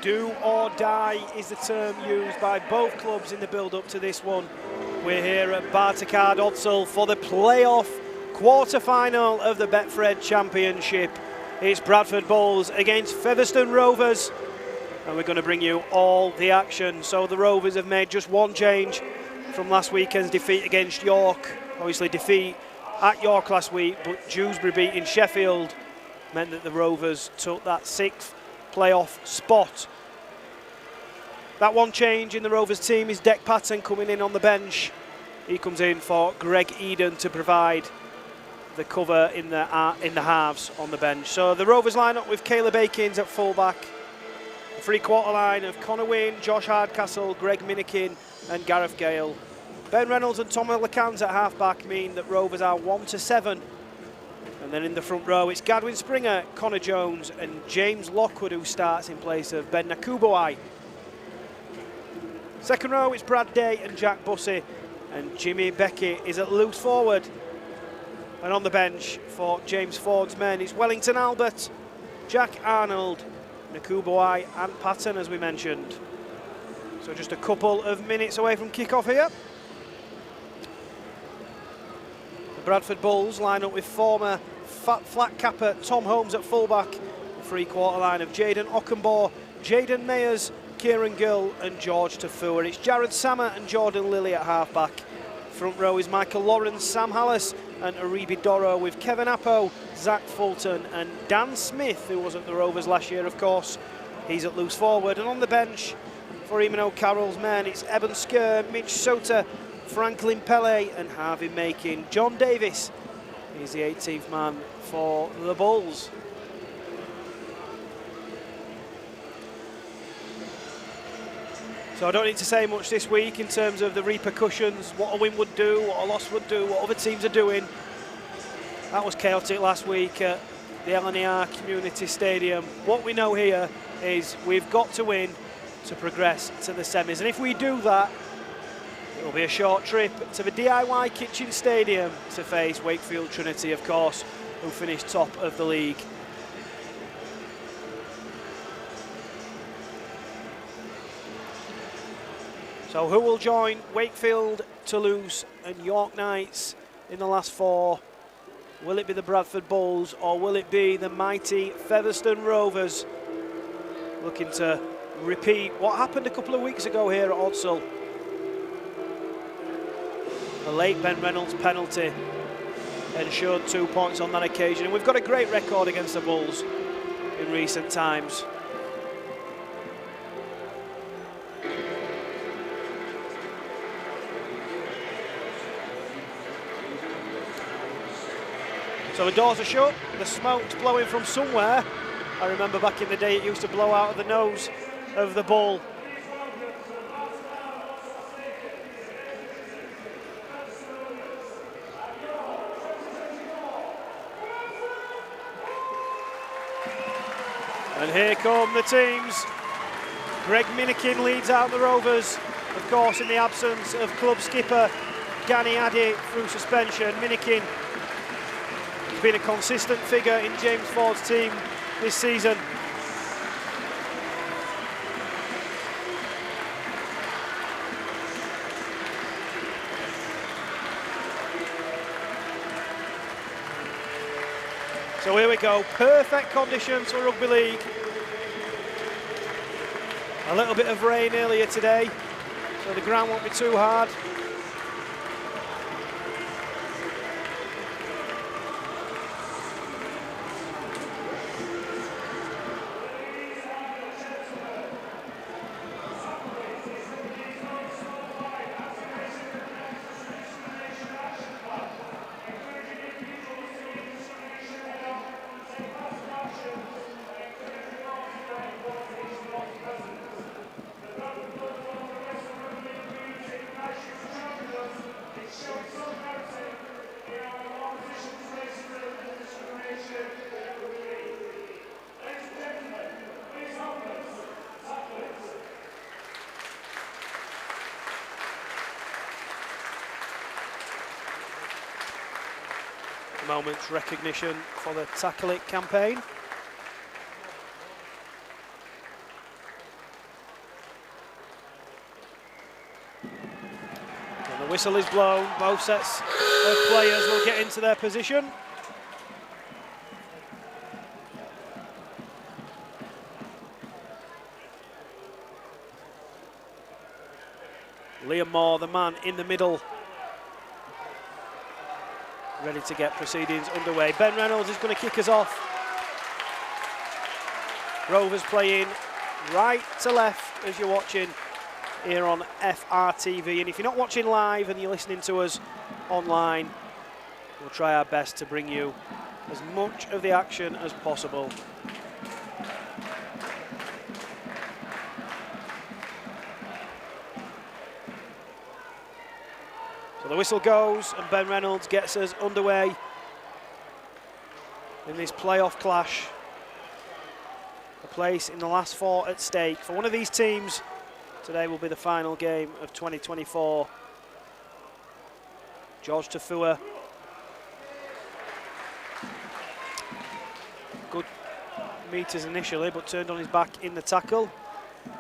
Do or die is the term used by both clubs in the build-up to this one. We're here at Bartercard Odsal for the playoff quarter-final of the Betfred Championship. It's Bradford Bulls against Featherstone Rovers, and we're going to bring you all the action. So the Rovers have made just one change from last weekend's defeat against York. Obviously defeat at York last week, but Dewsbury beating Sheffield meant that the Rovers took that 6th playoff spot. That one change in the Rovers team is Deck Patton coming in on the bench. He comes in for Greg Eden to provide the cover in the halves on the bench. So the Rovers line up with Caleb Akins at fullback. The three-quarter line of Connor Wynne, Josh Hardcastle, Greg Minikin and Gareth Gale. Ben Reynolds and Tom LeCans at half-back mean that Rovers are 1-7. And then in the front row, it's Gadwin Springer, Connor Jones and James Lockwood who starts in place of Ben Nakubowai. Second row, it's Brad Day and Jack Bussey, and Jimmy Beckett is at loose forward. And on the bench for James Ford's men, it's Wellington Albert, Jack Arnold, Nakubowai and Patton, as we mentioned. So just a couple of minutes away from kick-off here. The Bradford Bulls line up with former flat capper Tom Holmes at fullback. The three-quarter line of Jaden Ockenbaugh, Jaden Mayers, Kieran Gill and George Tafua. It's Jared Sammer and Jordan Lilly at half-back. Front row is Michael Lawrence, Sam Hallis and Aribi Doro, with Kevin Appo, Zach Fulton and Dan Smith, who was at the Rovers last year, of course. He's at loose forward. And on the bench for Eamon O'Carroll's men, it's Eben Skur, Mitch Sota, Franklin Pele and Harvey Makin. John Davis is the 18th man for the Bulls. So I don't need to say much this week in terms of the repercussions, what a win would do, what a loss would do, what other teams are doing. That was chaotic last week at the LNER Community Stadium. What we know here is we've got to win to progress to the semis. And if we do that, it'll be a short trip to the DIY Kitchen Stadium to face Wakefield Trinity, of course, who finished top of the league. So who will join Wakefield, Toulouse and York Knights in the last four? Will it be the Bradford Bulls or will it be the mighty Featherstone Rovers, looking to repeat what happened a couple of weeks ago here at Odsal? The late Ben Reynolds penalty ensured 2 points on that occasion. And we've got a great record against the Bulls in recent times. So the doors are shut, the smoke's blowing from somewhere. I remember back in the day it used to blow out of the nose of the Bull. And here come the teams. Greg Minikin leads out the Rovers, of course in the absence of club skipper Gani Addy through suspension. Minikin has been a consistent figure in James Ford's team this season. So here we go, perfect conditions for rugby league. A little bit of rain earlier today, so the ground won't be too hard. Moment's recognition for the Tackle It campaign. Whistle is blown. Both sets of players will get into their position. Liam Moore, the man in the middle, ready to get proceedings underway. Ben Reynolds is going to kick us off. Rovers playing right to left as you're watching here on FRTV. And if you're not watching live and you're listening to us online, we'll try our best to bring you as much of the action as possible. So the whistle goes and Ben Reynolds gets us underway in this playoff clash. A place in the last four at stake. For one of these teams, today will be the final game of 2024. George Tafua. Good metres initially, but turned on his back in the tackle.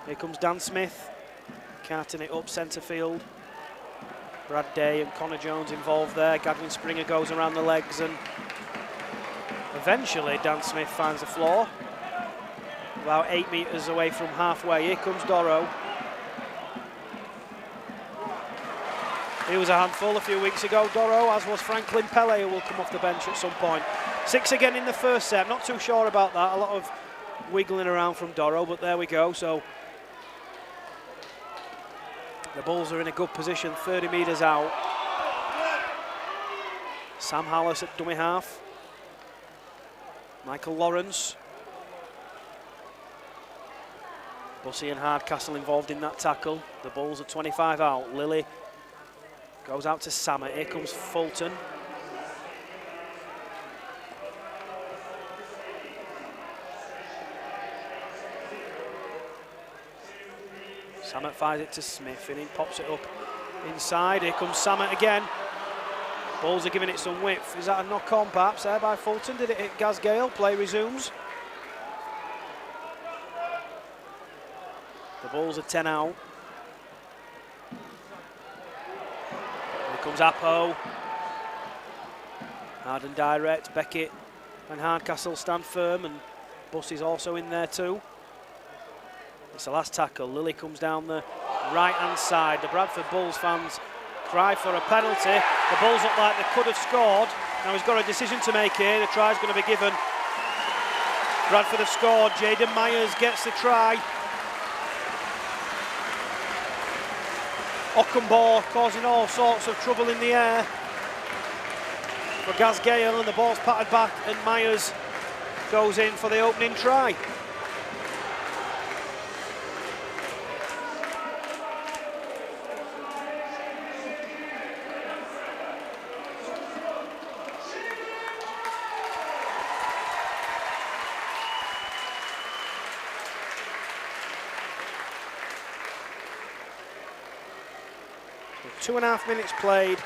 Here comes Dan Smith, carting it up centre field. Brad Day and Connor Jones involved there. Gadwin Springer goes around the legs and eventually Dan Smith finds the floor. About 8 metres away from halfway. Here comes Doro. He was a handful a few weeks ago, Doro, as was Franklin Pele, who will come off the bench at some point. 6 again in the first set. Not too sure about that. A lot of wiggling around from Doro, but there we go. So the Bulls are in a good position, 30 metres out. Sam Hallis at dummy half. Michael Lawrence. Bussey and Hardcastle involved in that tackle. The Bulls are 25 out. Lilly goes out to Samet. Here comes Fulton. Samet fires it to Smith and he pops it up inside. Here comes Samet again. Bulls are giving it some width. Is that a knock-on perhaps there by Fulton? Did it hit Gaz Gale? Play resumes. The Bulls are 10 out. Here comes Apo. Hard and direct. Beckett and Hardcastle stand firm, and Bussey's also in there too. It's the last tackle. Lilly comes down the right-hand side. The Bradford Bulls fans cry for a penalty. The Bulls look like they could have scored. Now he's got a decision to make here. The try's going to be given. Bradford have scored. Jaden Myers gets the try. Ockenbaugh causing all sorts of trouble in the air for Gaz Gale, and the ball's patted back and Myers goes in for the opening try. So 2.5 minutes played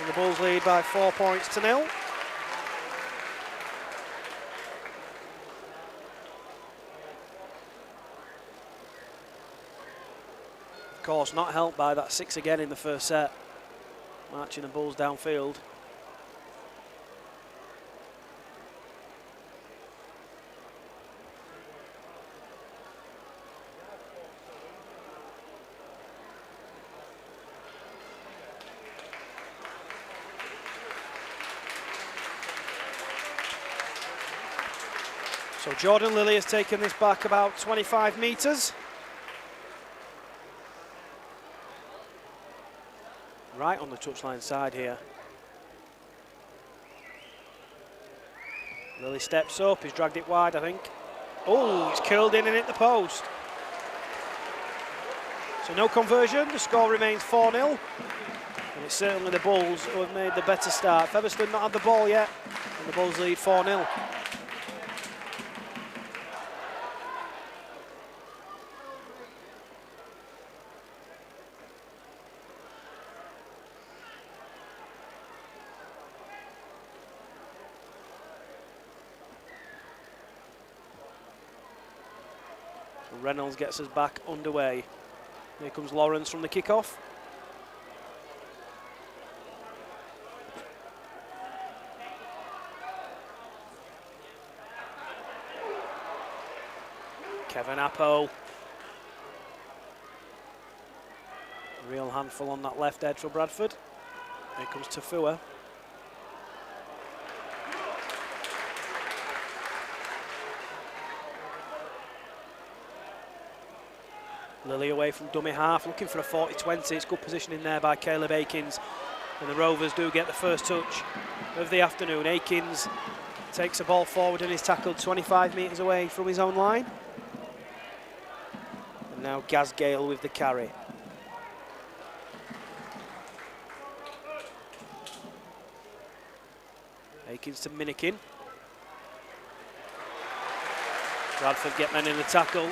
and the Bulls lead by 4 points to 0. Of course, not helped by that 6 again in the first set, marching the Bulls downfield. So Jordan Lilly has taken this back about 25 metres. Right on the touchline side here. Lilly steps up, he's dragged it wide, I think. Oh, it's curled in and hit the post. So no conversion, the score remains 4-0. And it's certainly the Bulls who have made the better start. Featherstone not had the ball yet, and the Bulls lead 4-0. Reynolds gets us back underway. Here comes Lawrence from the kickoff. Kevin Appo. Real handful on that left edge for Bradford. Here comes Tafua. Lily away from dummy half, looking for a 40-20. It's good positioning there by Caleb Akins. And the Rovers do get the first touch of the afternoon. Akins takes the ball forward and is tackled 25 metres away from his own line. And now Gaz Gale with the carry. Akins to Minikin. Bradford get men in the tackle.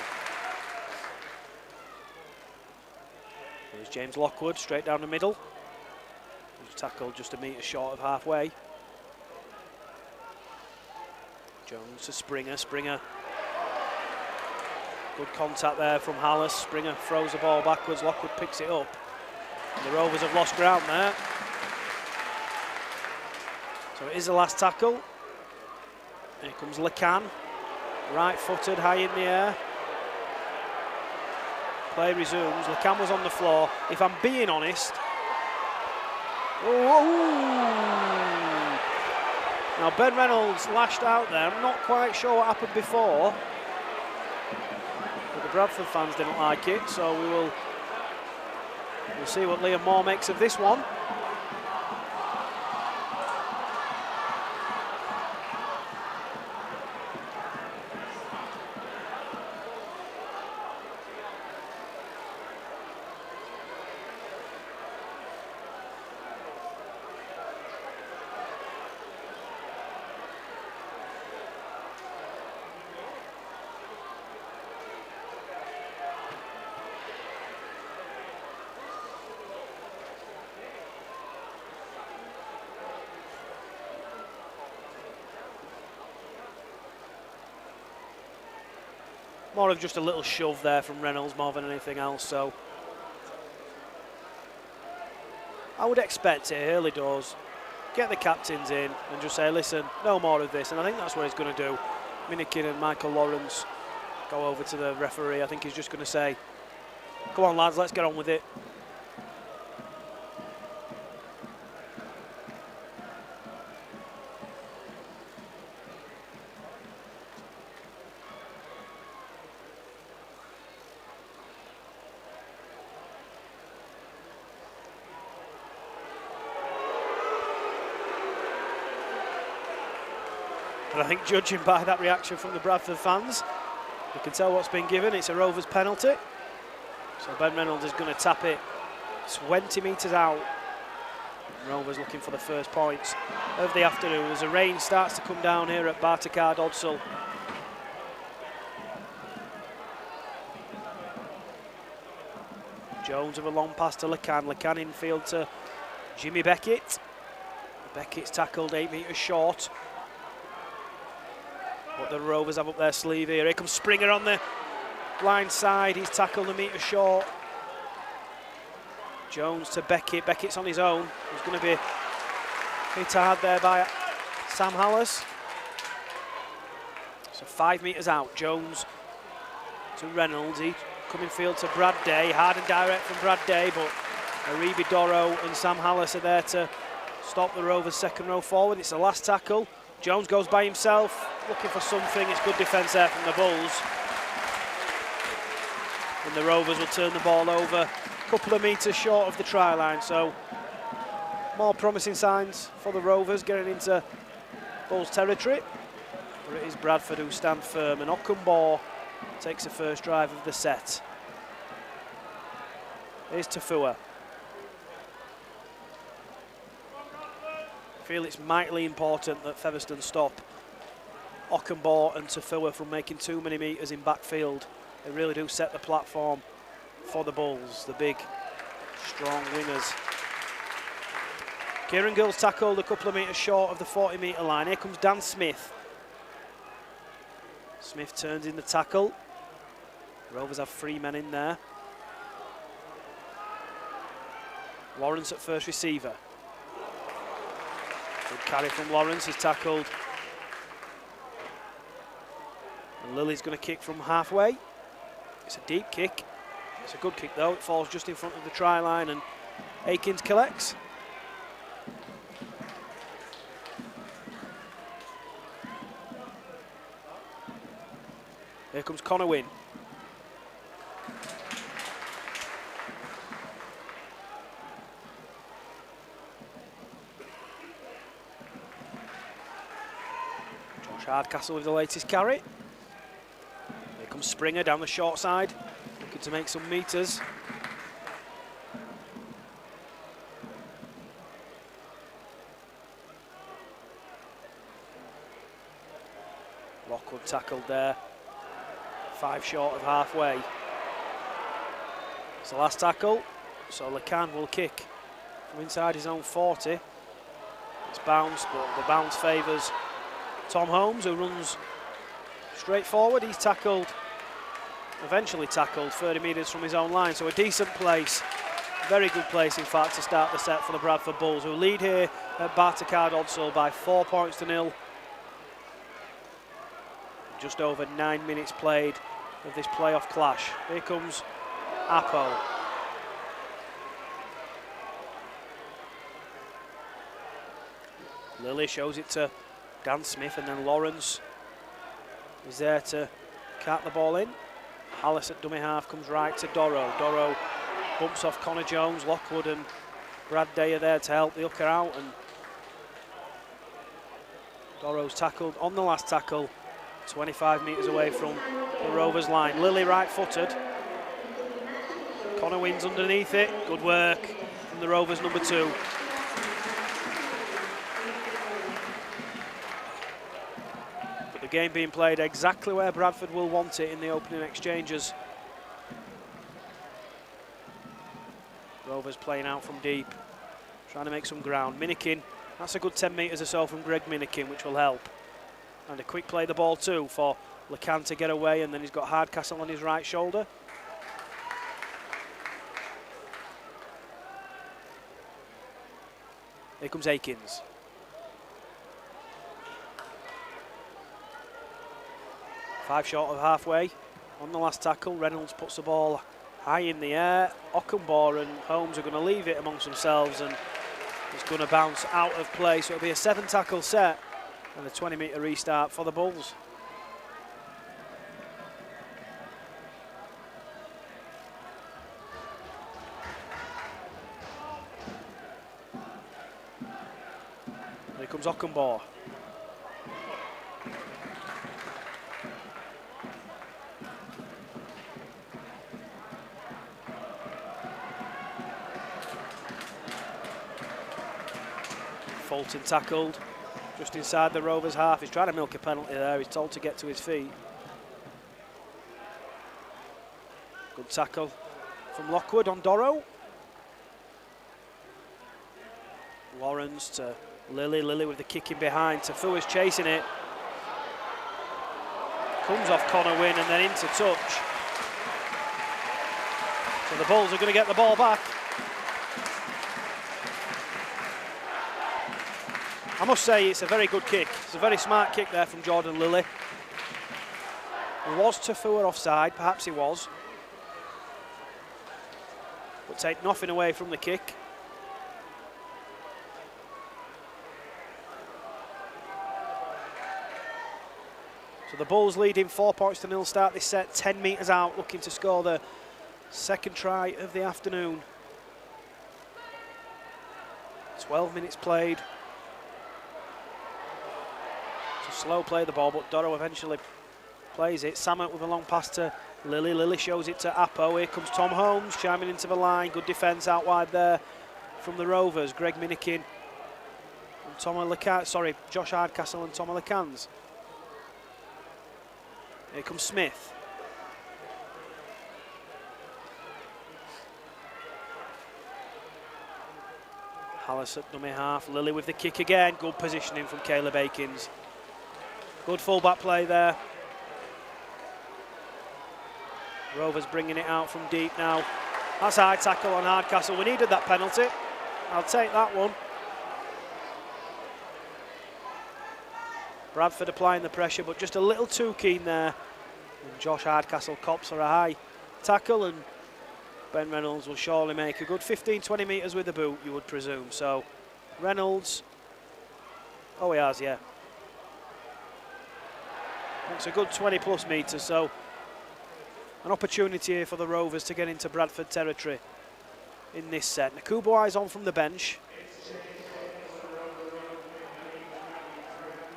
There's James Lockwood straight down the middle. He's tackled just a metre short of halfway. Jones to Springer. Springer. Good contact there from Hallis. Springer throws the ball backwards. Lockwood picks it up. And the Rovers have lost ground there. So it is the last tackle. Here comes Lecan. Right-footed, high in the air. Play resumes. Lecan was on the floor. If I'm being honest... Now Ben Reynolds lashed out there. I'm not quite sure what happened before. But the Bradford fans didn't like it, so we'll see what Liam Moore makes of this one. More of just a little shove there from Reynolds more than anything else, so I would expect it early doors. Get the captains in and just say, listen, no more of this, and I think that's what he's going to do. Minikin and Michael Lawrence go over to the referee. I think he's just going to say, come on lads, let's get on with it. And I think judging by that reaction from the Bradford fans, you can tell what's been given. It's a Rovers penalty. So Ben Reynolds is going to tap it 20 metres out. Rovers looking for the first points of the afternoon as the rain starts to come down here at Bartekard Odsal. Jones with a long pass to Lecan. Lecan infield to Jimmy Beckett. Beckett's tackled 8 metres short. What the Rovers have up their sleeve here. Here comes Springer on the blind side. He's tackled a metre short. Jones to Beckett. Beckett's on his own. He's going to be hit hard there by Sam Hallis. So 5 metres out. Jones to Reynolds. He coming field to Brad Day. Hard and direct from Brad Day, but Aribi Doro and Sam Hallis are there to stop the Rovers' second row forward. It's the last tackle. Jones goes by himself, looking for something. It's good defence there from the Bulls. And the Rovers will turn the ball over a couple of metres short of the try line. So more promising signs for the Rovers getting into Bulls territory. But it is Bradford who stand firm, and Okunbor takes the first drive of the set. Here's Tafua. I feel it's mightily important that Featherstone stop Okunbor and Tafua from making too many metres in backfield. They really do set the platform for the Bulls, the big, strong wingers. Kieran Gill's tackled a couple of metres short of the 40-metre line. Here comes Dan Smith. Smith turns in the tackle. Rovers have 3 men in there. Lawrence at first receiver. Good carry from Lawrence, he's tackled. And Lily's going to kick from halfway. It's a deep kick. It's a good kick though. It falls just in front of the try line and Akins collects. Here comes Connor Wynne. Josh Hardcastle with the latest carry. Here comes Springer down the short side, looking to make some metres. Lockwood tackled there. 5 short of halfway. It's the last tackle, so LeCan will kick from inside his own 40. It's bounced, but the bounce favours Tom Holmes, who runs straight forward. He's tackled, eventually tackled 30 metres from his own line, so a decent place, very good place in fact to start the set for the Bradford Bulls, who lead here at Bartercard Odsal by 4 points to 0. Just over 9 minutes played of this playoff clash. Here comes Apo. Lilly shows it to Dan Smith, and then Lawrence is there to cart the ball in. Hallis at dummy half comes right to Doro. Doro bumps off Connor Jones. Lockwood and Brad Day are there to help the hooker out, and Doro's tackled on the last tackle, 25 metres away from the Rovers line. Lilly right-footed. Connor Wynne's underneath it. Good work from the Rovers number 2. But the game being played exactly where Bradford will want it in the opening exchanges. Rovers playing out from deep, trying to make some ground. Minikin, that's a good 10 metres or so from Greg Minikin, which will help. And a quick play the ball too for LeCan to get away, and then he's got Hardcastle on his right shoulder. Here comes Akins. Five short of halfway. On the last tackle, Reynolds puts the ball high in the air. Ockenbaugh and Holmes are going to leave it amongst themselves, and it's going to bounce out of play. So it'll be a 7 tackle set and a 20-metre restart for the Bulls. Here comes Ockenbaugh. Fulton tackled just inside the Rovers half. He's trying to milk a penalty there. He's told to get to his feet. Good tackle from Lockwood on Doro. Lawrence to Lilly. Lilly with the kick in behind. Tafua's chasing it. Comes off Connor Wynne and then into touch. So the Bulls are going to get the ball back. I must say it's a very good kick. It's a very smart kick there from Jordan Lilly. Was Tafua offside? Perhaps he was. But take nothing away from the kick. So the Bulls leading 4 points to 0, start this set 10 metres out, looking to score the second try of the afternoon. 12 minutes played. Slow play the ball, but Doro eventually plays it. Samet with a long pass to Lilly. Lilly shows it to Apo. Here comes Tom Holmes chiming into the line. Good defence out wide there from the Rovers. Greg Minikin and Josh Hardcastle and Tom LeCans. Here comes Smith. Hallis at dummy half. Lilly with the kick again. Good positioning from Caleb Akins. Good full-back play there. Rovers bringing it out from deep now. That's a high tackle on Hardcastle. We needed that penalty. I'll take that one. Bradford applying the pressure, but just a little too keen there. And Josh Hardcastle cops for a high tackle, and Ben Reynolds will surely make a good 15-20 metres with the boot, you would presume. So Reynolds, oh he has, yeah. It's a good 20 plus metres, so an opportunity here for the Rovers to get into Bradford territory in this set. Nakubuai's on from the bench.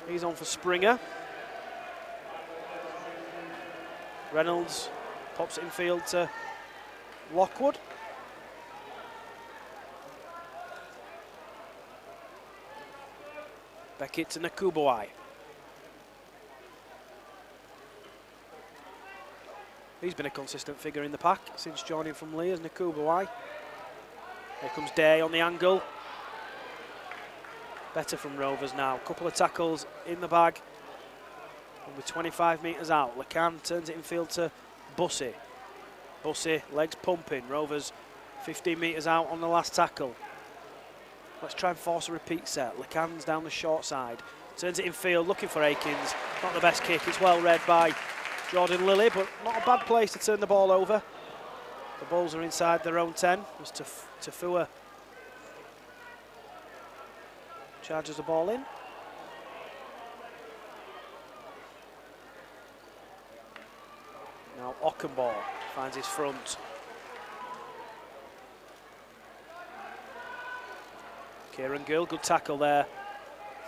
He's on for Springer. Reynolds pops it in field to Lockwood. Beckett to Nakubuai. He's been a consistent figure in the pack since joining from Lee as Nakubuai. Here comes Day on the angle. Better from Rovers now. Couple of tackles in the bag. And with 25 metres out, Lecan turns it in field to Bussey. Bussey, legs pumping. Rovers 15 metres out on the last tackle. Let's try and force a repeat set. Lecan's down the short side. Turns it in field, looking for Akins. Not the best kick. It's well read by Jordan Lilly, but not a bad place to turn the ball over. The Bulls are inside their own 10. As Tafua charges the ball in. Now Ockenball finds his front. Kieran Gill, good tackle there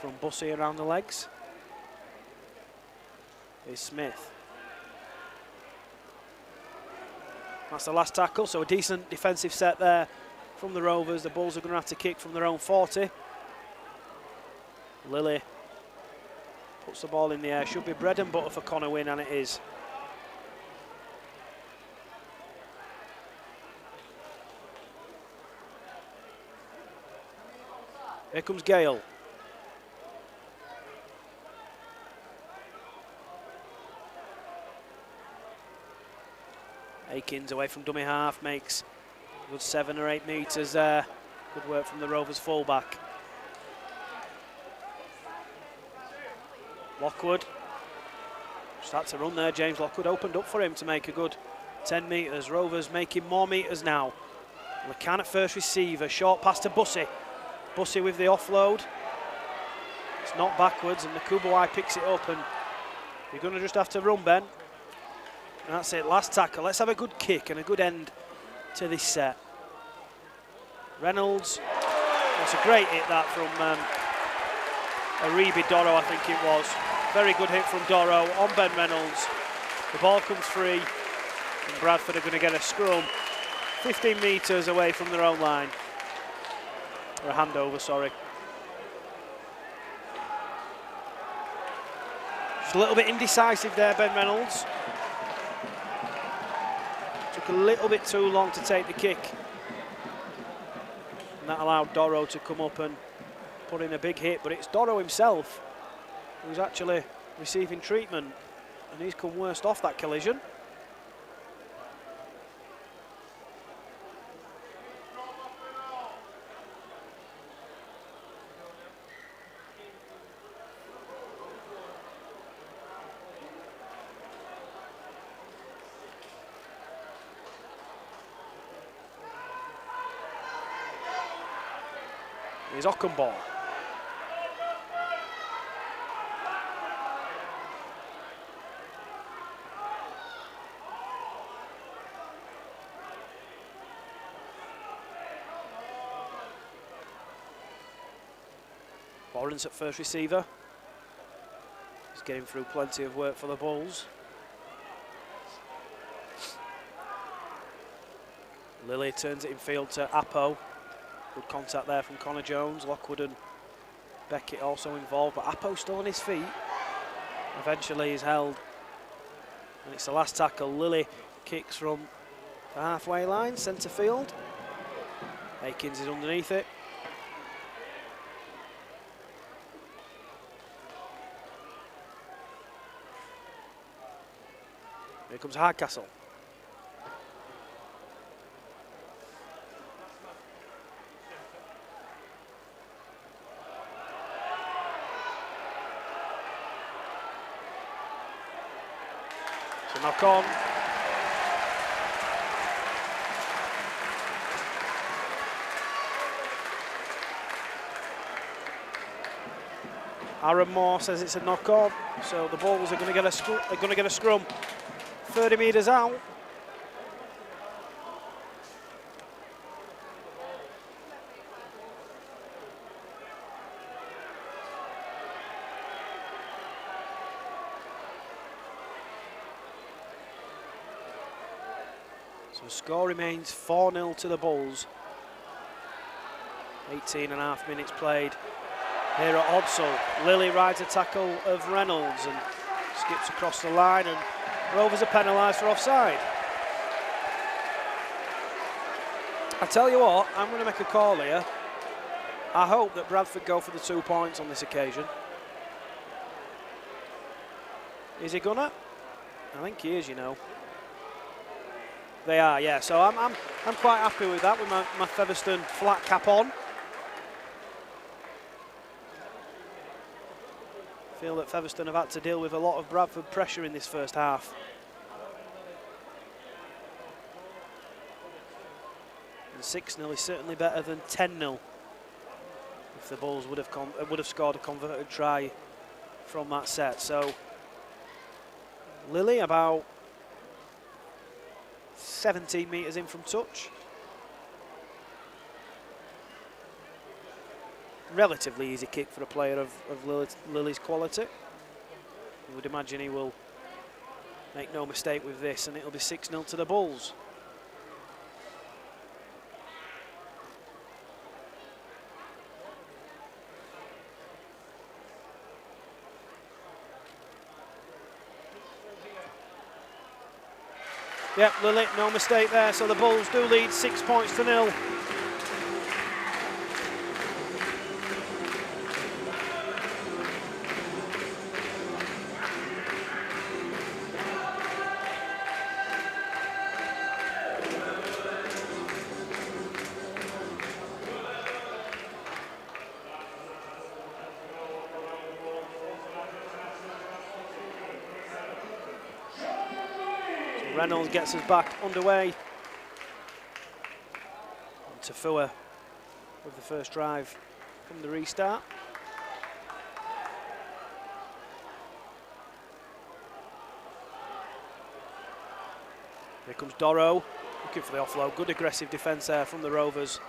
from Bussey around the legs. Here's Smith. That's the last tackle, so a decent defensive set there from the Rovers. The Bulls are going to have to kick from their own 40. Lilly puts the ball in the air. Should be bread and butter for Connor Wynne, and it is. Here comes Gale. Akins away from dummy half, makes a good 7 or 8 metres there. Good work from the Rovers fullback. Lockwood starts to run there. James Lockwood opened up for him to make a good 10 metres. Rovers making more metres now. Lecan at first receiver, short pass to Bussey. Bussey with the offload. It's not backwards, and Nakubuai picks it up, and you're going to just have to run, Ben. And that's it, last tackle. Let's have a good kick and a good end to this set. Reynolds, that's a great hit that from Aribi Doro, I think it was. Very good hit from Doro on Ben Reynolds. The ball comes free, and Bradford are going to get a scrum 15 metres away from their own line. Or a handover, sorry. Just a little bit indecisive there, Ben Reynolds. Took a little bit too long to take the kick. And that allowed Doro to come up and put in a big hit, but it's Doro himself who's actually receiving treatment, and he's come worst off that collision. Here's Ockenball. Lawrence at first receiver. He's getting through plenty of work for the Bulls. Lilly turns it in field to Apo. Good contact there from Connor Jones. Lockwood and Beckett also involved, but Apo still on his feet. Eventually he's held, and it's the last tackle. Lilly kicks from the halfway line, centre field. Akins is underneath it. Here comes Hardcastle. So knock on. Aaron Moore says it's a knock-on, so the Bulls are going to get a scrum. 30 metres out. So the score remains 4-0 to the Bulls. 18.5 minutes played here at Odsall. Lilly rides a tackle of Reynolds and skips across the line, and Rovers are penalised for offside. I tell you what, I'm going to make a call here. I hope that Bradford go for the 2 points on this occasion. Is he gonna? I think he is, you know. They are, yeah. So I'm quite happy with that, with my Featherstone flat cap on. Feel that Featherstone have had to deal with a lot of Bradford pressure in this first half. And 6-0 is certainly better than 10-0. If the Bulls would have scored a converted try from that set. So Lilly about 17 metres in from touch. Relatively easy kick for a player of Lilly's quality. You would imagine he will make no mistake with this, and it'll be 6-0 to the Bulls. Yep, Lilly, no mistake there, so the Bulls do lead 6 points to 0. Reynolds gets us back underway. And Tafua with the first drive from the restart. Here comes Doro, looking for the offload. Good aggressive defence there from the Rovers.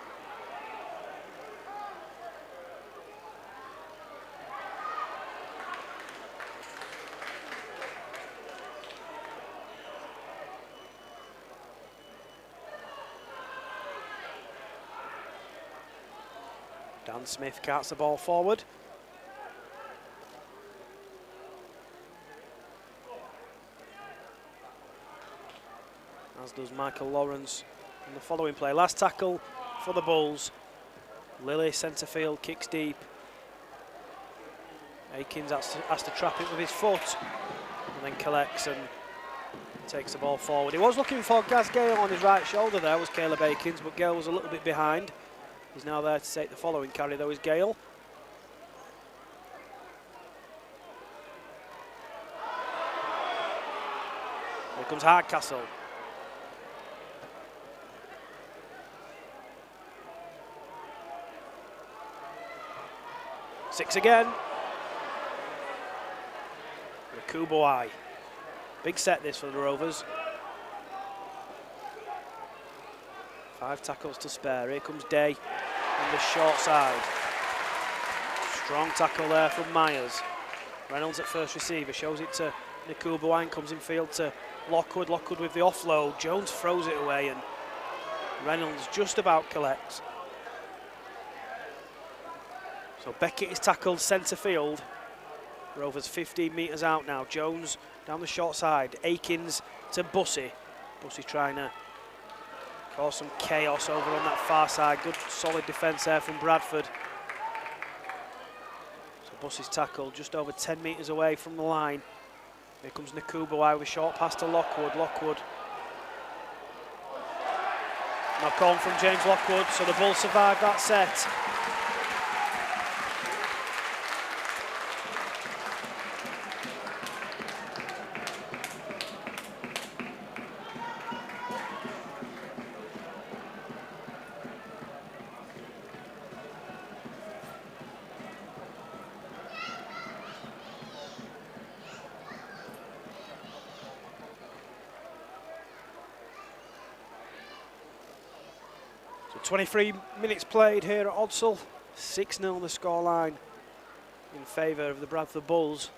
Dan Smith carts the ball forward. As does Michael Lawrence in the following play. Last tackle for the Bulls. Lilly centre field, kicks deep. Akins has to trap it with his foot and then collects and takes the ball forward. He was looking for Gaz Gale on his right shoulder there, was Caleb Akins, but Gale was a little bit behind. He's now there to take the following carry, though, is Gale. Here comes Hardcastle. Six again. Kuboai. Big set this for the Rovers. 5 tackles to spare. Here comes Day on the short side. Strong tackle there from Myers. Reynolds at first receiver, shows it to Nakubuine, comes in field to Lockwood. Lockwood with the offload. Jones throws it away and Reynolds just about collects. So Beckett is tackled centre field. Rovers 15 metres out now. Jones down the short side. Akins to Bussey. Bussey trying to cause some chaos over on that far side. Good solid defence there from Bradford. So Bussey's tackled just over 10 metres away from the line. Here comes Nakubuai with a short pass to Lockwood. Lockwood. Knock on from James Lockwood, so the Bulls survived that set. 23 minutes played here at Odsal. 6-0 the scoreline in favour of the Bradford Bulls.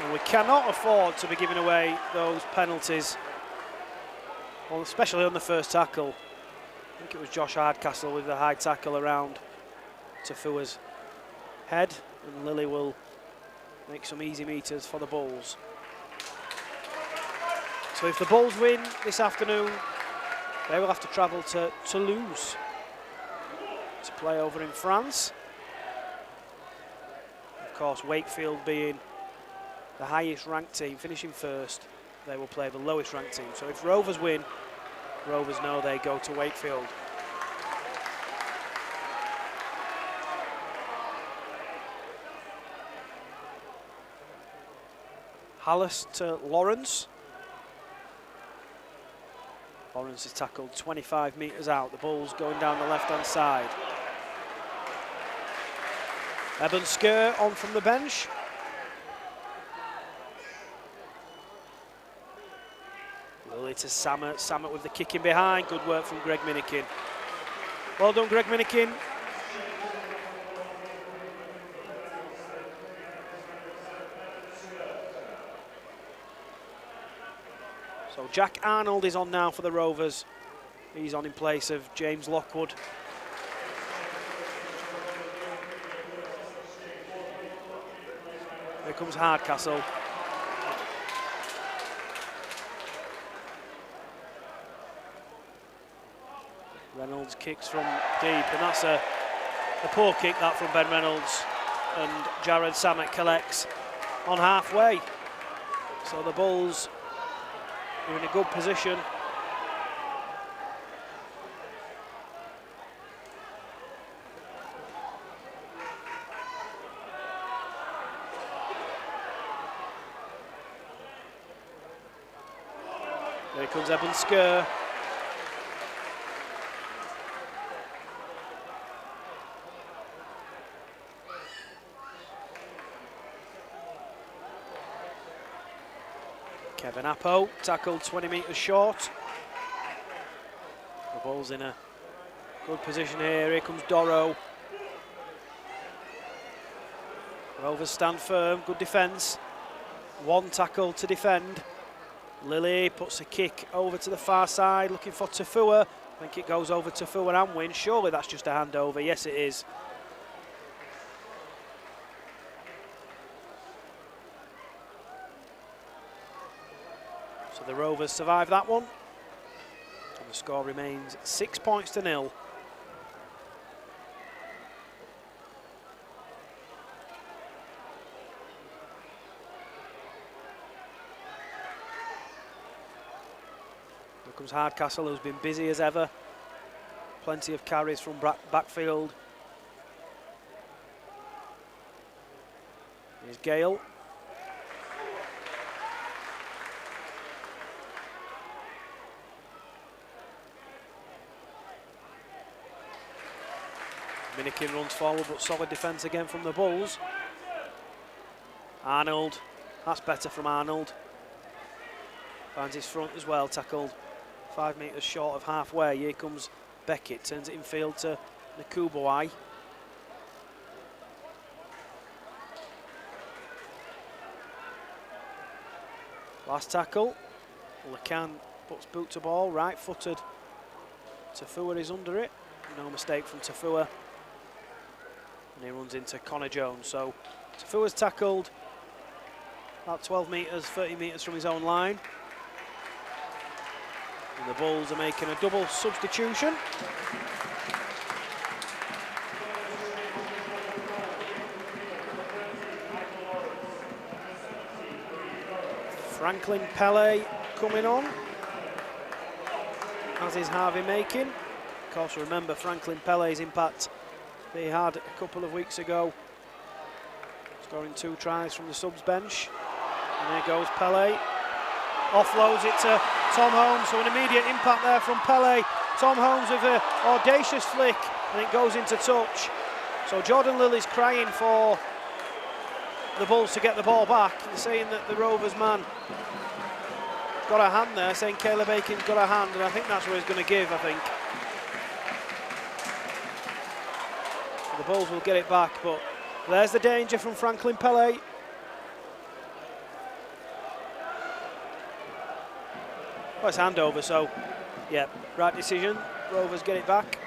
And we cannot afford to be giving away those penalties, well, especially on the first tackle. I think it was Josh Hardcastle with the high tackle around Tafua's head, and Lily will make some easy meters for the Bulls. So if the Bulls win this afternoon, they will have to travel to Toulouse to play over in France. Of course, Wakefield being the highest ranked team, finishing first, they will play the lowest ranked team. So if Rovers win, Rovers know they go to Wakefield. Hallis to Lawrence. Lawrence is tackled 25 metres out. The Bulls going down the left-hand side. Eben Sker on from the bench. Lily to Samet. Samet with the kick in behind. Good work from Greg Minikin. Well done, Greg Minikin. So Jack Arnold is on now for the Rovers. He's on in place of James Lockwood. Here comes Hardcastle. Reynolds kicks from deep, and that's a poor kick that from Ben Reynolds. And Jared Samet collects on halfway. So the Bulls are in a good position. Here comes Eben Sker. Kevin Appo tackled 20 metres short. The ball's in a good position here. Here comes Doro. Rovers stand firm, good defence. One tackle to defend. Lily puts a kick over to the far side, looking for Tafua. I think it goes over Tafua and wins. Surely that's just a handover. Yes, it is. So the Rovers survive that one. And the score remains 6 points to 0. Here comes Hardcastle, who's been busy as ever. Plenty of carries from backfield. Here's Gale. Minikin runs forward, but solid defence again from the Bulls. Arnold, that's better from Arnold. Finds his front as well, tackled 5 metres short of halfway. Here comes Beckett, turns it infield to Nakubawai. Last tackle, Lacan puts boot to ball, right-footed. Tafua is under it, no mistake from Tafua. And he runs into Connor Jones. So Tafua's tackled about 12 metres, 30 metres from his own line. And the Bulls are making a double substitution. Franklin Pele coming on, as is Harvey Makin. Of course, remember Franklin Pele's impact they had a couple of weeks ago, scoring 2 tries from the subs bench. And there goes Pele. Offloads it to Tom Holmes, so an immediate impact there from Pele. Tom Holmes with an audacious flick, and it goes into touch. So Jordan Lily's crying for the Bulls to get the ball back. He's saying that the Rovers man got a hand there, saying Caleb Aiken's got a hand, and I think that's what he's going to give, I think. The Bulls will get it back, but there's the danger from Franklin Pele. Well, it's handover, so yeah, right decision. Rovers get it back.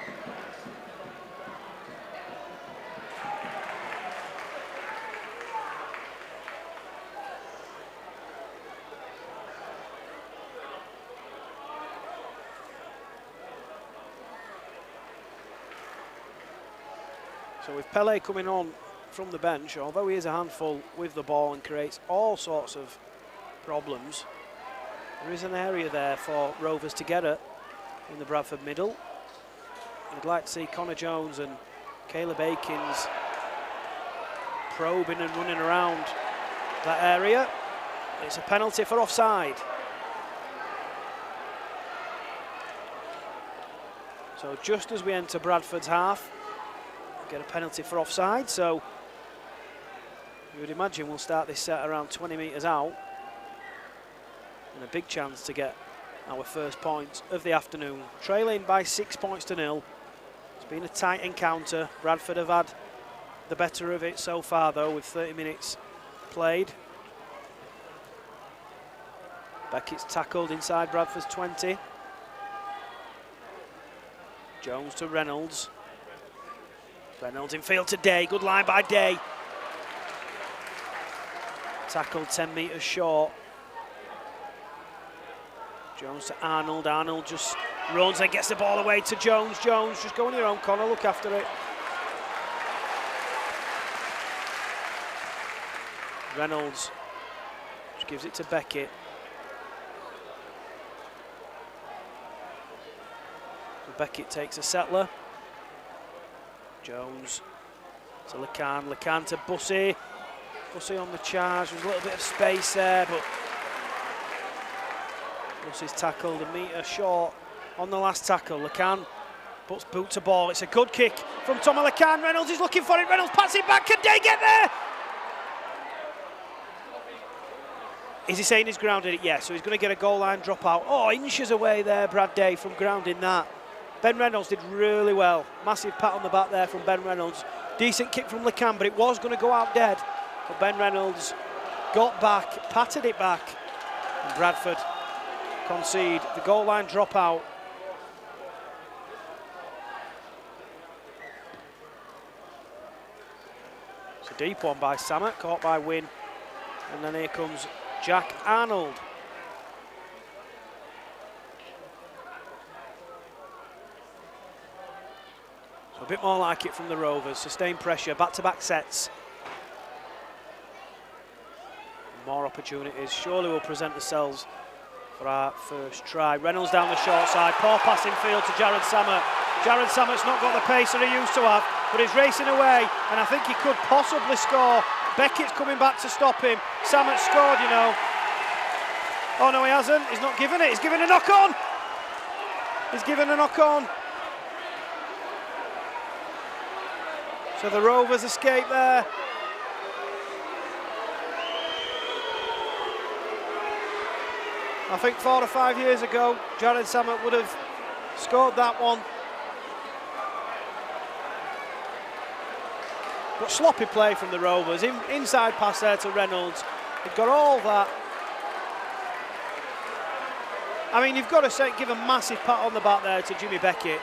So with Pele coming on from the bench, although he is a handful with the ball and creates all sorts of problems, there is an area there for Rovers to get at in the Bradford middle. I'd like to see Connor Jones and Caleb Aikens probing and running around that area. It's a penalty for offside. So just as we enter Bradford's half, get a penalty for offside, so you would imagine we'll start this set around 20 metres out, and a big chance to get our first point of the afternoon. Trailing by 6 points to 0. It's been a tight encounter. Bradford have had the better of it so far though, with 30 minutes played. Beckett's tackled inside Bradford's 20. Jones to Reynolds. Reynolds in field to Day, good line by Day. Tackled 10 metres short. Jones to Arnold, Arnold just runs and gets the ball away to Jones. Jones, just go on your own, Connor, look after it. Reynolds just gives it to Beckett. So Beckett takes a settler. Jones to Lecan, Lecan to Bussey. Bussey on the charge, there's a little bit of space there, but Bussey's tackled a metre short on the last tackle. Lecan puts boot to ball, it's a good kick from Thomas Lecan. Reynolds is looking for it, Reynolds pats it back, can Day get there? Is he saying he's grounded it? Yeah, so he's going to get a goal line drop out. Oh, inches away there, Brad Day, from grounding that. Ben Reynolds did really well. Massive pat on the back there from Ben Reynolds. Decent kick from Lecan, but it was going to go out dead. But Ben Reynolds got back, patted it back, and Bradford concede the goal line drop out. It's a deep one by Samet, caught by Wynn. And then here comes Jack Arnold. So a bit more like it from the Rovers. Sustained pressure, back-to-back sets. More opportunities surely will present themselves for our first try. Reynolds down the short side, poor pass in field to Jared Samet. Jared Samet's not got the pace that he used to have, but he's racing away, and I think he could possibly score. Beckett's coming back to stop him. Samet scored, you know. Oh no, he hasn't. He's not given it. He's given a knock on. He's given a knock on. So the Rovers escape there. I think 4 or 5 years ago, Jared Samet would have scored that one. But sloppy play from the Rovers. Inside pass there to Reynolds. They've got all that. I mean, you've got to say, give a massive pat on the back there to Jimmy Beckett.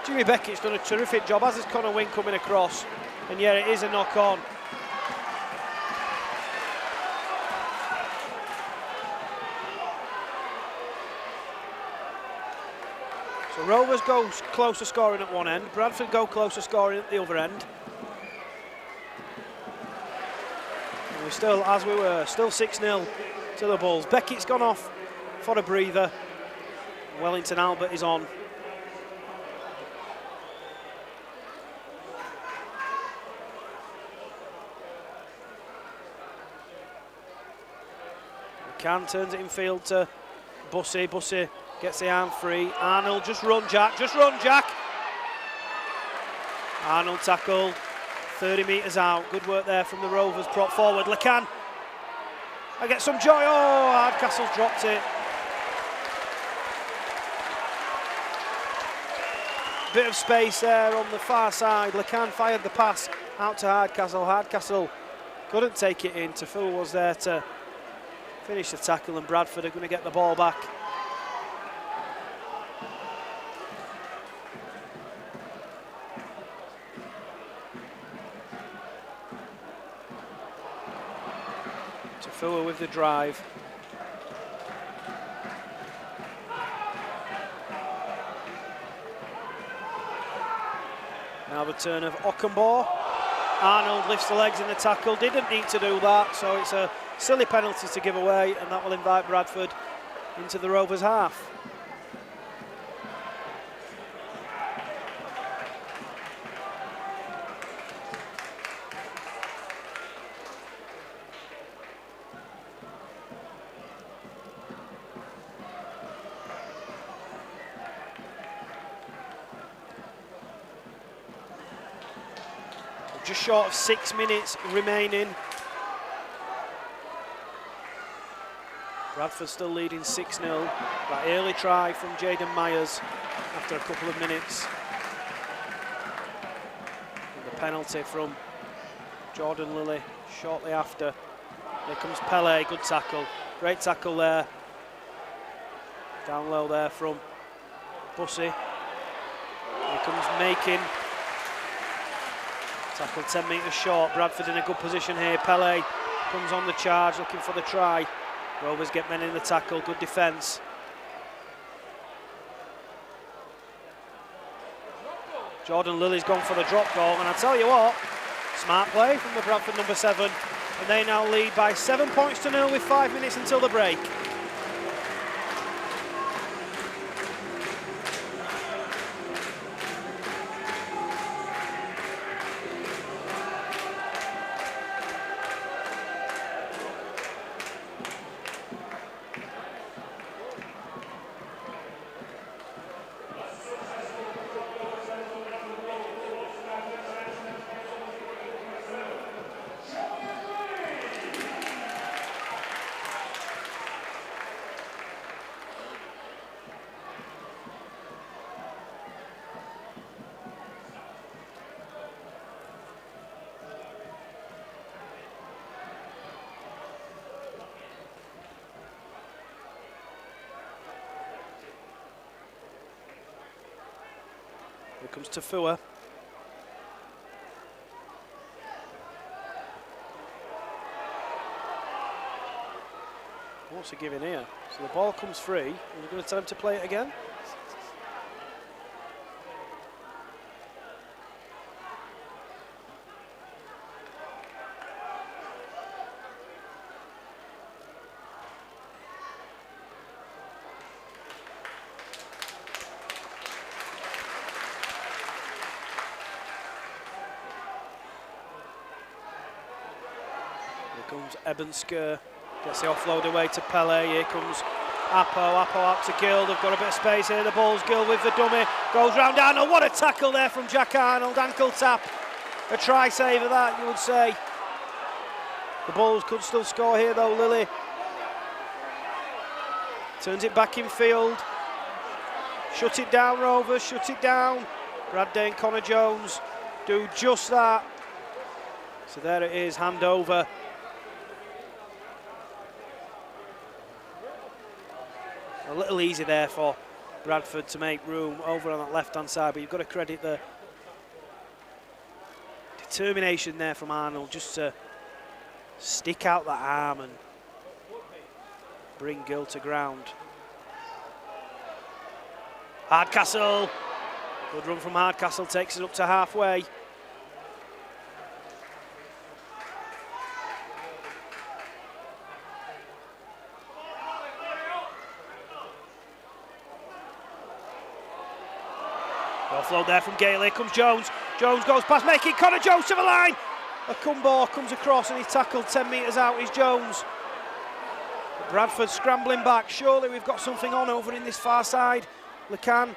Jimmy Beckett's done a terrific job, as is Connor Wynn coming across. And yeah, it is a knock on. So Rovers go close to scoring at one end, Bradford go close to scoring at the other end. And we're still, as we were, still 6-0 to the Bulls. Beckett's gone off for a breather. Wellington Albert is on. McCann turns it in field to Bussey. Bussey gets the arm free. Arnold, just run, Jack. Just run, Jack. Arnold tackled 30 metres out. Good work there from the Rovers. Prop forward. Lecan. I get some joy. Oh, Hardcastle's dropped it. Bit of space there on the far side. Lecan fired the pass out to Hardcastle. Hardcastle couldn't take it in. Tafua was there to finish the tackle, and Bradford are going to get the ball back. Tafua with the drive. Now the turn of Ockenbaugh. Arnold lifts the legs in the tackle, didn't need to do that, so it's a silly penalty to give away, and that will invite Bradford into the Rovers' half. Just short of 6 minutes remaining. Bradford still leading 6-0. That early try from Jaden Myers after a couple of minutes. And the penalty from Jordan Lilly shortly after. Here comes Pele, good tackle. Great tackle there. Down low there from Bussy. Here comes Makin. Tackle 10 metres short. Bradford in a good position here. Pele comes on the charge looking for the try. Rovers get men in the tackle. Good defence. Jordan Lilly's gone for the drop goal, and I tell you what, smart play from the Bradford number 7, and they now lead by 7 points to 0 with 5 minutes until the break. Here comes Tafua. What's he giving here? So the ball comes free. Are we going to tell him to play it again? Comes Ebensker, gets the offload away to Pele. Here comes Appo out to Gill. They've got a bit of space here. The ball's Gill with the dummy. Goes round Arnold. What a tackle there from Jack Arnold. Ankle tap. A try saver that, you would say. The Bulls could still score here though. Lilly turns it back in field. Shut it down, Rovers. Shut it down. Brad Day and Connor Jones do just that. So there it is, hand over. A little easy there for Bradford to make room over on that left-hand side, but you've got to credit the determination there from Arnold just to stick out that arm and bring Gill to ground. Hardcastle, good run from Hardcastle, takes it up to halfway. Offload there from Gale. Here comes Jones. Jones goes past, making Connor Jones to the line. Ockenbaugh comes across and he's tackled 10 metres out. Is Jones. Bradford scrambling back. Surely we've got something on over in this far side. Lecan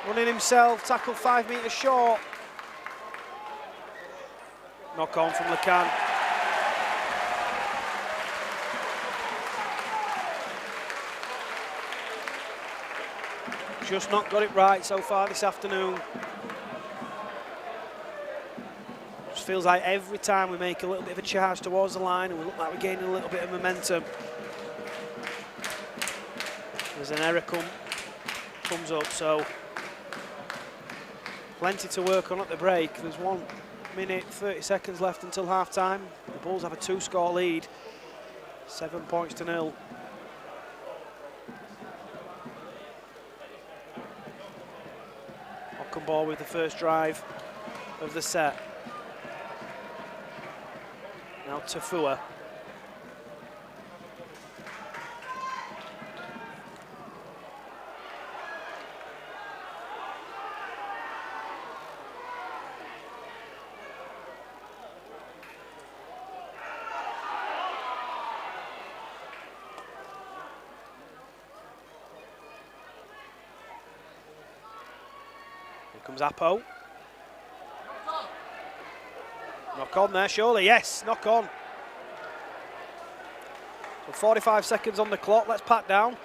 running himself, tackled 5 metres short. Knock on from Lecan. Just not got it right so far this afternoon. Just feels like every time we make a little bit of a charge towards the line and we look like we're gaining a little bit of momentum, there's an error comes up. So plenty to work on at the break. There's 1 minute 30 seconds left until half time. The Bulls have a 2-score lead, 7 points to 0. Ball with the first drive of the set. Now Tafua. Comes Apo. Knock on there, surely. Yes, knock on. So 45 seconds on the clock. Let's pat down.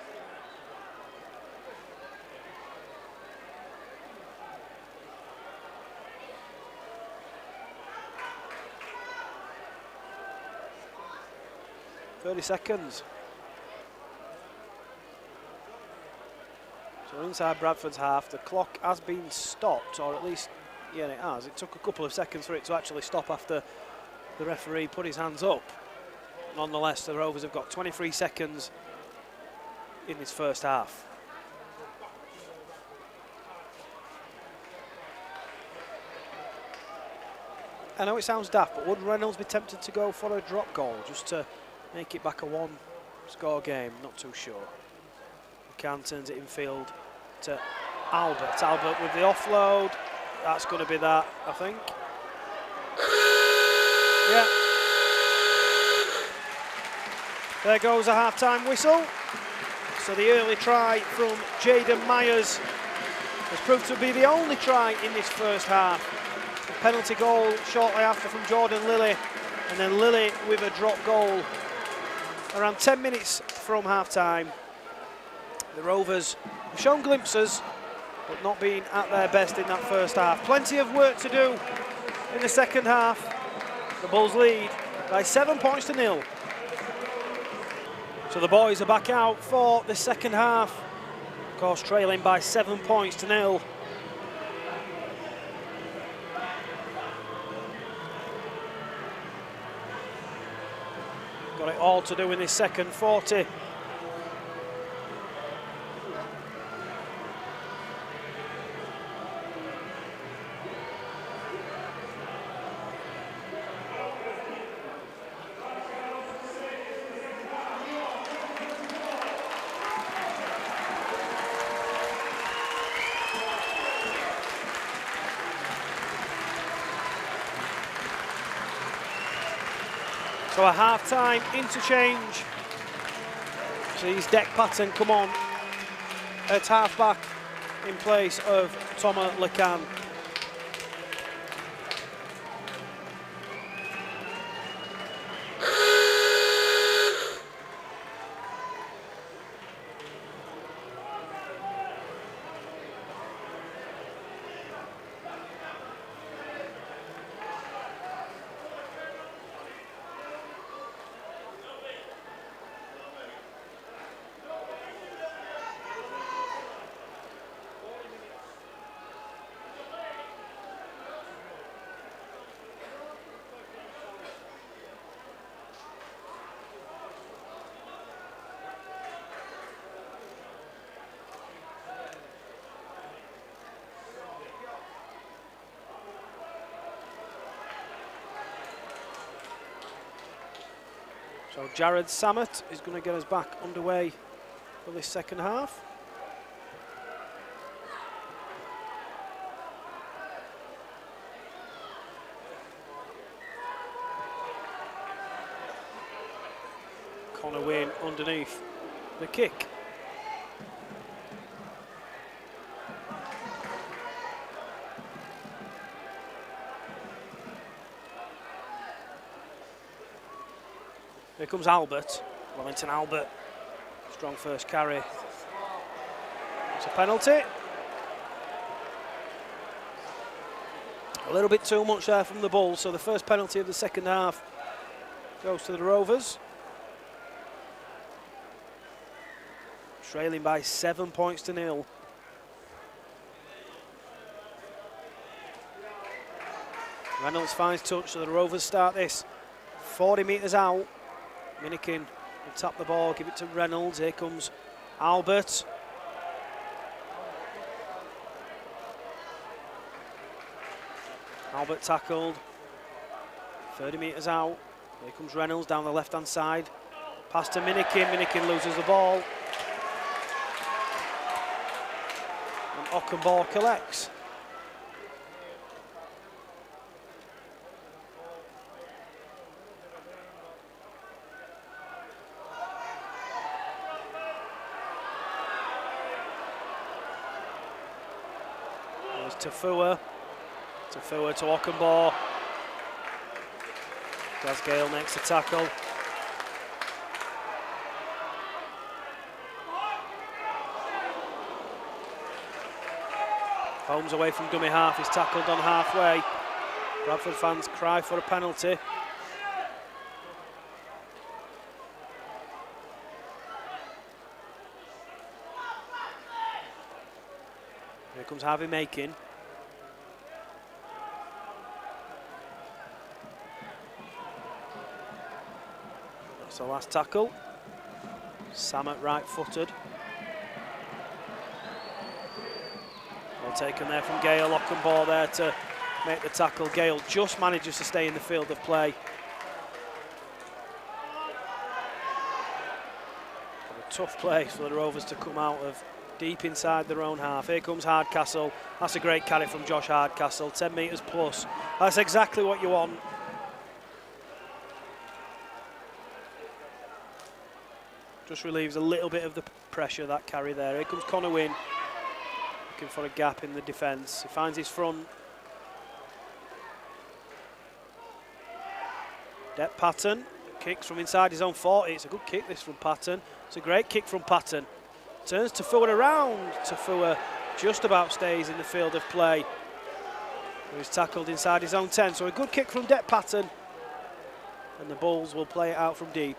"30 seconds. So inside Bradford's half, the clock has been stopped, or at least, yeah, it has. It took a couple of seconds for it to actually stop after the referee put his hands up. Nonetheless, the Rovers have got 23 seconds in this first half. I know it sounds daft, but would Reynolds be tempted to go for a drop goal just to make it back a 1-score game? Not too sure. McCann turns it infield to Albert. Albert with the offload. That's going to be that, I think. Yeah. There goes a half-time whistle. So the early try from Jaden Myers has proved to be the only try in this first half. A penalty goal shortly after from Jordan Lilly, and then Lilly with a drop goal around 10 minutes from half-time. The Rovers have shown glimpses, but not been at their best in that first half. Plenty of work to do in the second half. The Bulls lead by 7 points to 0. So the boys are back out for the second half. Of course, trailing by 7 points to 0. Got it all to do in this second 40. So a half-time interchange. Sees Deck Patton come on at half-back in place of Thomas Lecan. So Jared Samet is going to get us back underway for this second half. Connor Wynne underneath the kick. Here comes Albert, Wellington Albert, strong first carry. It's a penalty. A little bit too much there from the Bulls, so the first penalty of the second half goes to the Rovers. Trailing by 7 points to 0. Reynolds finds touch, so the Rovers start this 40 metres out. Minikin will tap the ball, give it to Reynolds. Here comes Albert. Albert tackled. 30 metres out. Here comes Reynolds down the left-hand side. Pass to Minikin. Minikin loses the ball. And Ockenbaugh collects. Tafua to Ockenbaugh. Gale makes the tackle. Holmes away from dummy half, he's tackled on halfway. Bradford fans cry for a penalty. Here comes Harvey Makin. That's the last tackle. Samet right-footed. Well taken there from Gale. Ockenbaugh there to make the tackle. Gale just manages to stay in the field of play. A tough place for the Rovers to come out of, deep inside their own half. Here comes Hardcastle. That's a great carry from Josh Hardcastle, 10 metres plus. That's exactly what you want. Just relieves a little bit of the pressure, that carry there. Here comes Connor Wynne, looking for a gap in the defence. He finds his front. Depp Patton kicks from inside his own 40. It's a good kick this from Patton. It's a great kick from Patton. Turns Tafua around. Tafua just about stays in the field of play. He's tackled inside his own 10. So a good kick from Depp Patton. And the Bulls will play it out from deep.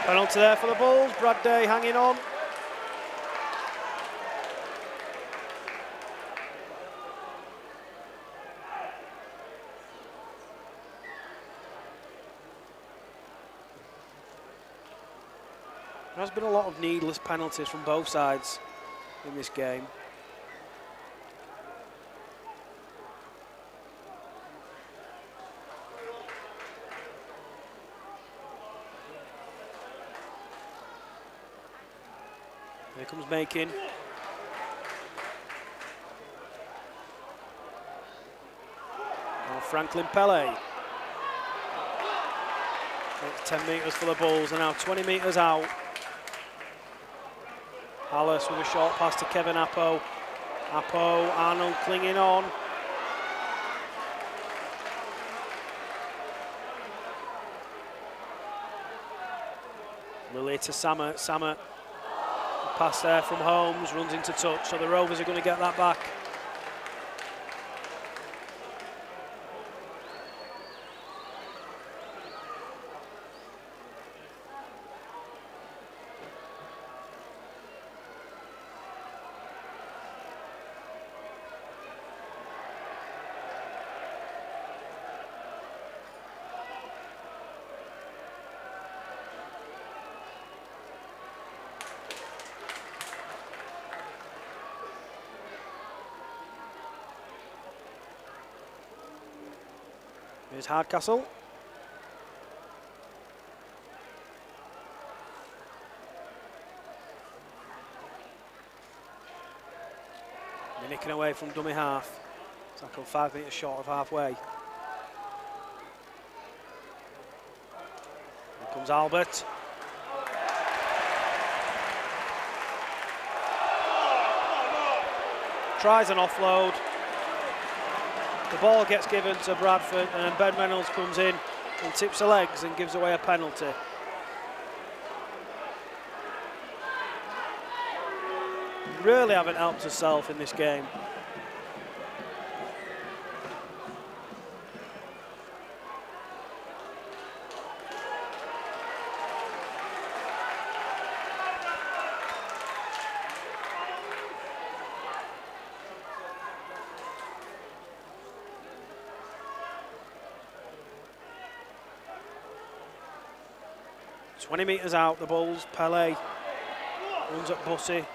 Penalty there for the Bulls. Brad Day hanging on. There has been a lot of needless penalties from both sides in this game. Here comes Makin. Now Franklin Pele. It's 10 metres for the Bulls, and now 20 metres out. Hallis with a short pass to Kevin Appo. Appo, Arnold clinging on. Lilly to Samet. Samet. Pass there from Holmes, runs into touch, so the Rovers are going to get that back. Here's Hardcastle. Nicking away from dummy half. Tackle 5 metres short of halfway. Here comes Albert. tries an offload. The ball gets given to Bradford, and Ben Reynolds comes in and tips the legs and gives away a penalty. Really haven't helped herself in this game. "20 metres out, the Bulls. Pele runs at Bussy.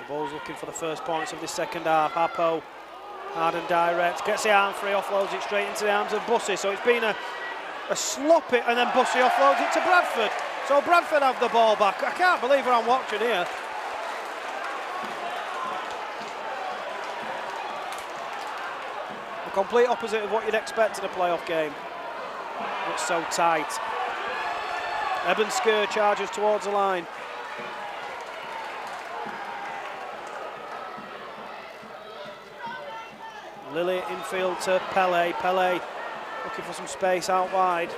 The Bulls looking for the first points of this second half. Hapo, hard and direct, gets the arm free, offloads it straight into the arms of Bussy. So it's been a sloppy, and then Bussy offloads it to Bradford. So Bradford have the ball back. I can't believe what I'm watching here. The complete opposite of what you'd expect in a playoff game. It's so tight. Eben Skur charges towards the line. Lily infield to Pele. Pele looking for some space out wide.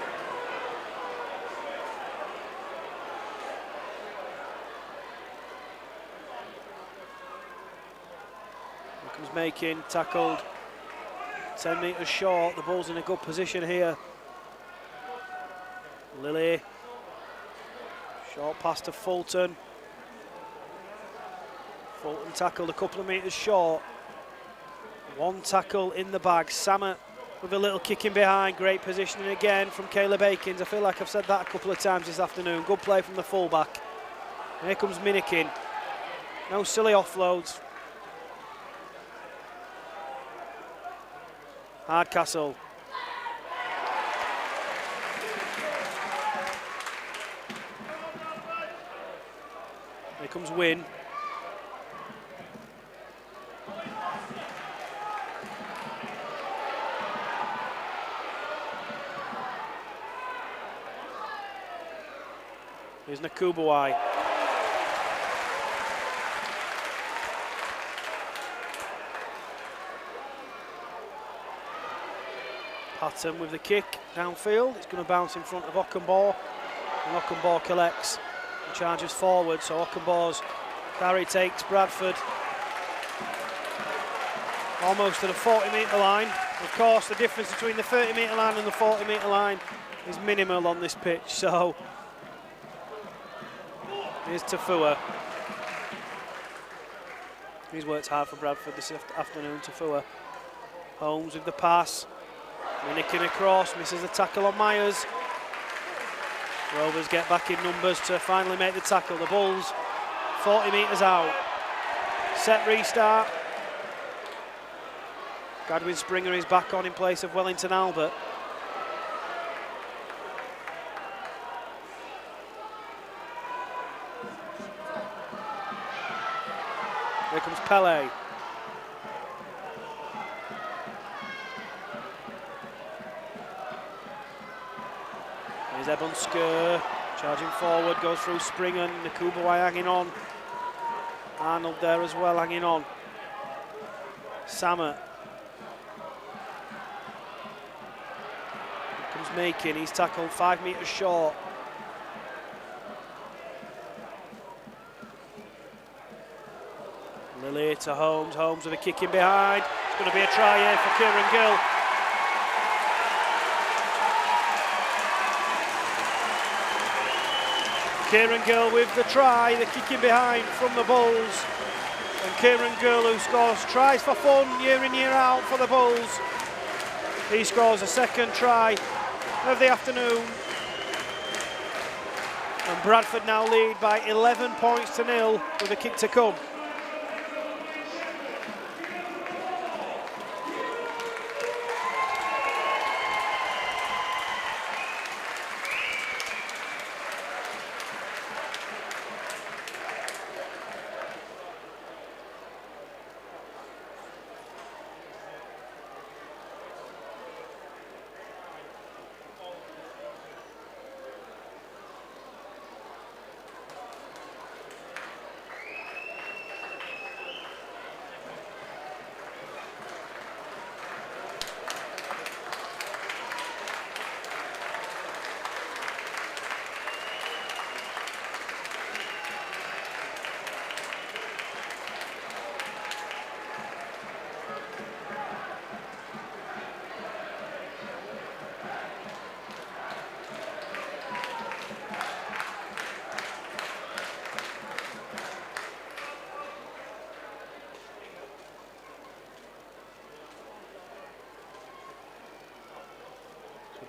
Here comes Making, tackled 10 metres short. The Bulls in a good position here. Lily, short pass to Fulton. Fulton tackled a couple of metres short. One tackle in the bag. Samet with a little kick in behind. Great positioning again from Caleb Akins. I feel like I've said that a couple of times this afternoon. Good play from the fullback. And here comes Minikin. No silly offloads. Hardcastle. Here comes Wynn. Here's Nakubawai. Patton with the kick downfield. It's going to bounce in front of Ockenbaugh. And Ockenbaugh collects and charges forward. So Ockenbaugh's carry takes Bradford almost to the 40-metre line. Of course, the difference between the 30-metre line and the 40-metre line is minimal on this pitch. So here's Tafua. He's worked hard for Bradford this afternoon, Tafua. Holmes with the pass. Minikin across, misses the tackle on Myers. Rovers get back in numbers to finally make the tackle. The Bulls 40 metres out. Set restart. Gadwin Springer is back on in place of Wellington Albert. Here comes Pele. Here's Eben Skur, charging forward, goes through Springer, Nakubawai hanging on. Arnold there as well, hanging on. Samet. Here comes Making, he's tackled 5 metres short. Lily to Holmes, Holmes with a kick in behind. It's going to be a try here for Kieran Gill. Kieran Gill with the try, the kick in behind from the Bulls. And Kieran Gill, who scores tries for fun year in, year out for the Bulls. He scores a second try of the afternoon. And Bradford now lead by 11 points to 0 with a kick to come.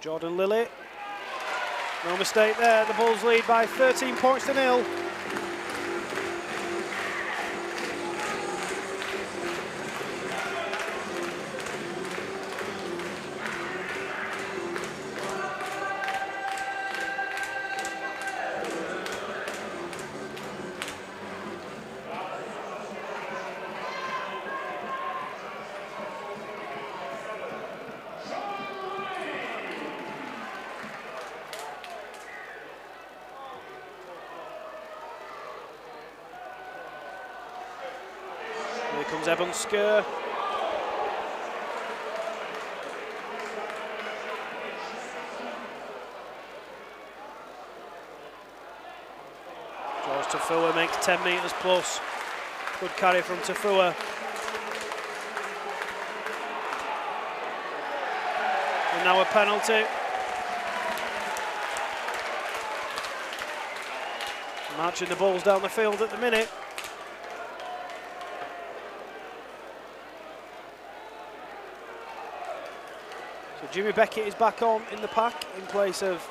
Jordan Lilly. No mistake there, the Bulls lead by 13 points to 0. Here comes Eben Skur. George Tafua makes 10 metres plus. Good carry from Tafua. And now a penalty. Marching the Bulls down the field at the minute. So Jimmy Beckett is back on in the pack in place of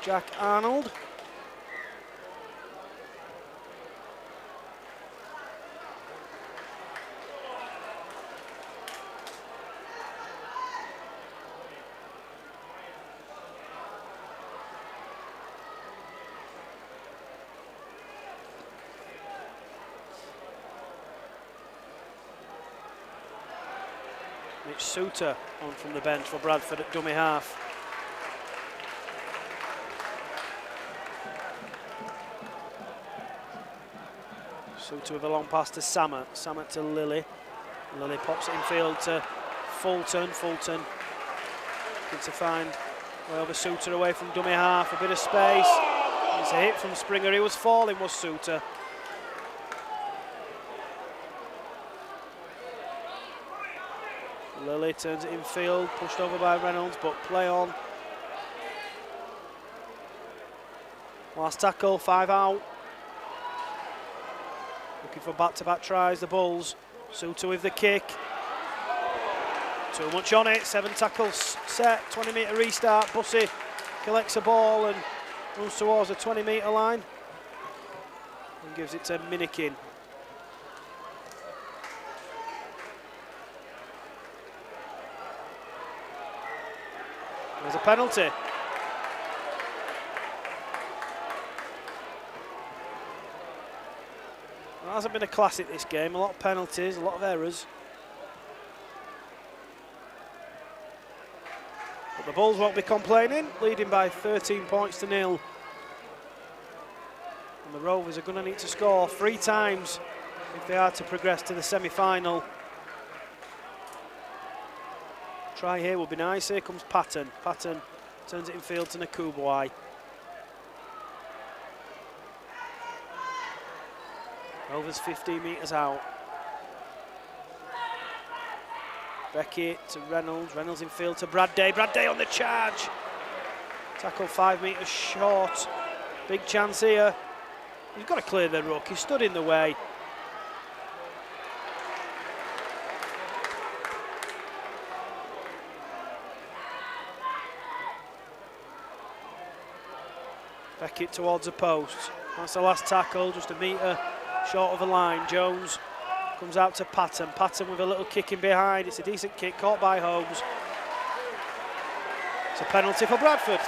Jack Arnold. Mitch Suter on from the bench for Bradford at dummy half. Suter with a long pass to Samet. Samet to Lilly. Lilly pops it in field to Fulton. Fulton looking to find way over Suter away from dummy half. A bit of space. It's a hit from Springer. He was falling, was Suter. Lilly turns it in field, pushed over by Reynolds, but play on. Last tackle, 5 out. Looking for back-to-back tries, the Bulls. Suter with the kick. Too much on it, 7 tackles set, 20-metre restart. Bussey collects a ball and moves towards the 20-metre line. And gives it to Minikin. There's a penalty. It hasn't been a classic this game, a lot of penalties, a lot of errors. But the Bulls won't be complaining, leading by 13 points to 0. And the Rovers are going to need to score 3 times if they are to progress to the semi-final. Try here would be nice. Here comes Patton. Patton turns it in field to Nakubwai. Rovers 15 metres out. Beckett to Reynolds. Reynolds in field to Bradday. Bradday on the charge. Tackle 5 metres short. Big chance here. He's got to clear the ruck. He stood in the way. Beckett towards the post. That's the last tackle, just a metre short of the line. Jones comes out to Patton. Patton with a little kick in behind. It's a decent kick, caught by Holmes. It's a penalty for Bradford.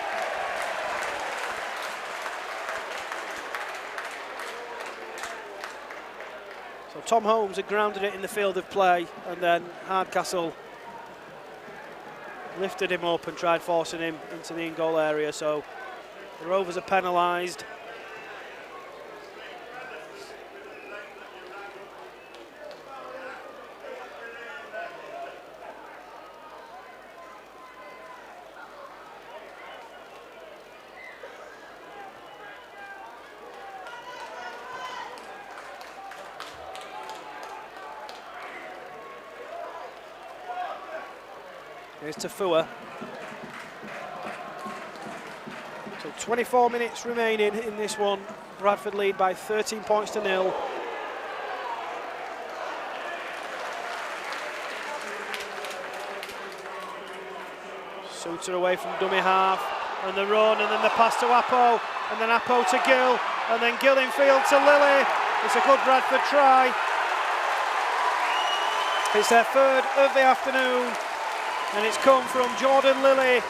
So Tom Holmes had grounded it in the field of play, and then Hardcastle lifted him up and tried forcing him into the in-goal area. So the Rovers are penalised. Here's Tafua. So 24 minutes remaining in this one. Bradford lead by 13 points to 0. Suter away from dummy half, and the run, and then the pass to Appo, and then Appo to Gill, and then Gill in field to Lilly. It's a good Bradford try. It's their third of the afternoon, and it's come from Jordan Lilly.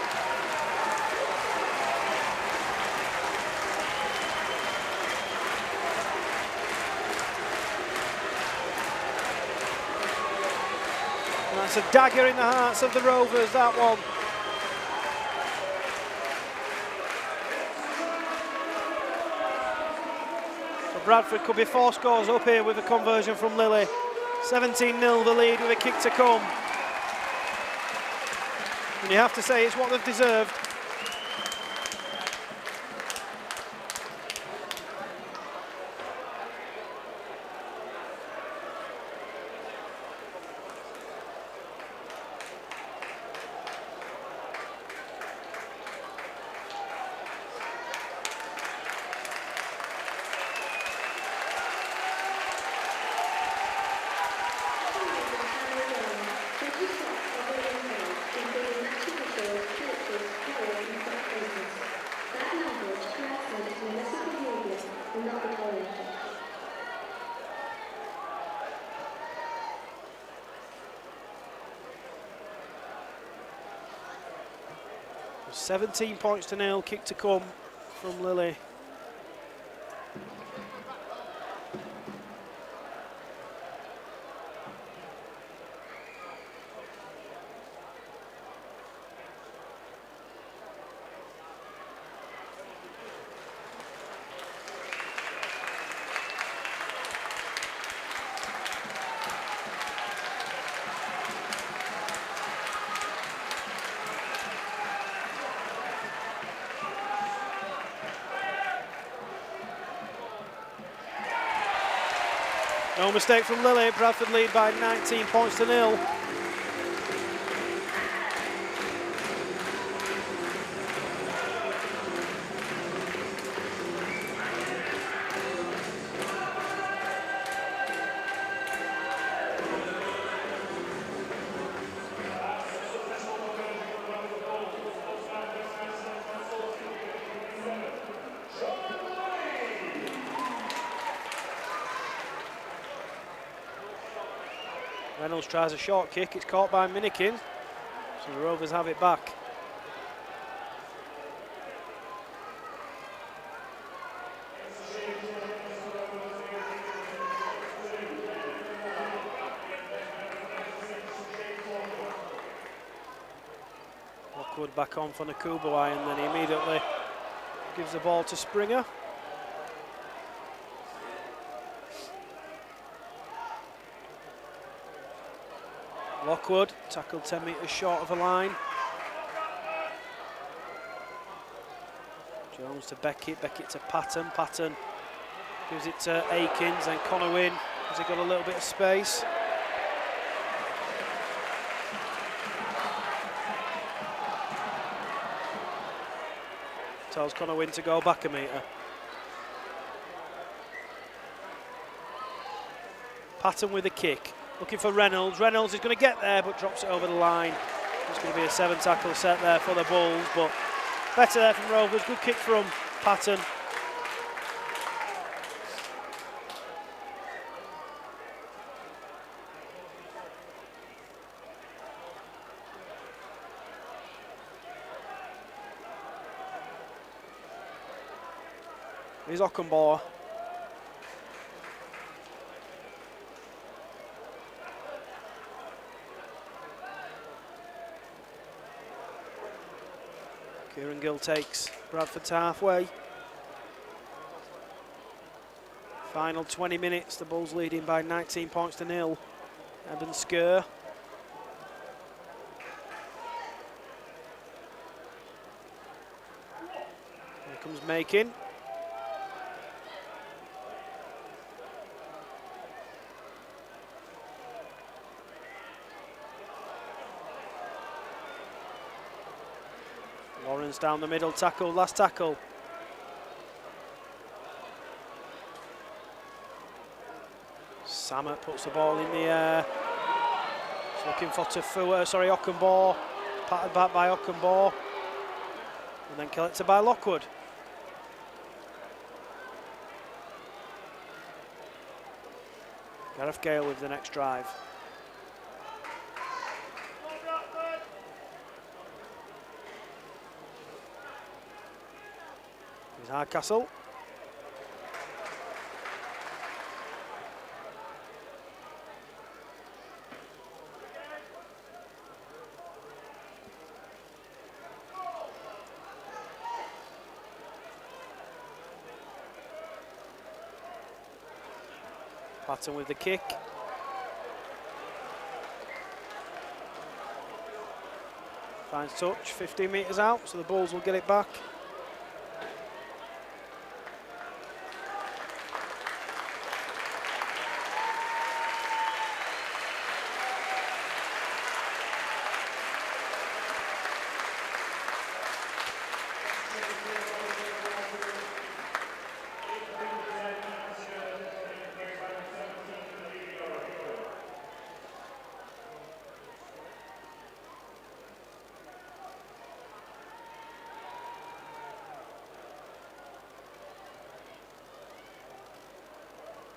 And that's a dagger in the hearts of the Rovers, that one. So Bradford could be 4 scores up here with a conversion from Lilly. 17-0 the lead with a kick to come. And you have to say it's what they've deserved. There's 17 points to nil, kick to come from Lilly. No mistake from Lilly. Bradford lead by 19 points to nil. Reynolds tries a short kick, it's caught by Minikin, so the Rovers have it back. Lockwood back on for Nakubawai, and then he immediately gives the ball to Springer. Lockwood tackled 10 metres short of the line. Jones to Beckett, Beckett to Patton, Patton gives it to Akins, and Connor Wynne has he got a little bit of space. Tells Connor Wynne to go back a metre. Patton with a kick. Looking for Reynolds. Reynolds is going to get there, but drops it over the line. It's going to be a 7 tackle set there for the Bulls, but better there from Rovers. Good kick from Patton. Here's Ockenbaugh. Kieran Gill takes Bradford to halfway. Final 20 minutes, the Bulls leading by 19 points to nil. Eben Skur. Here comes Makin. Lawrence down the middle, tackle, last tackle. Samet puts the ball in the air. He's looking for Ockenbaugh. Patted back by Ockenbaugh. And then collected by Lockwood. Gareth Gale with the next drive. Here's Hardcastle. Patton with the kick. Finds touch, 15 metres out, so the Bulls will get it back.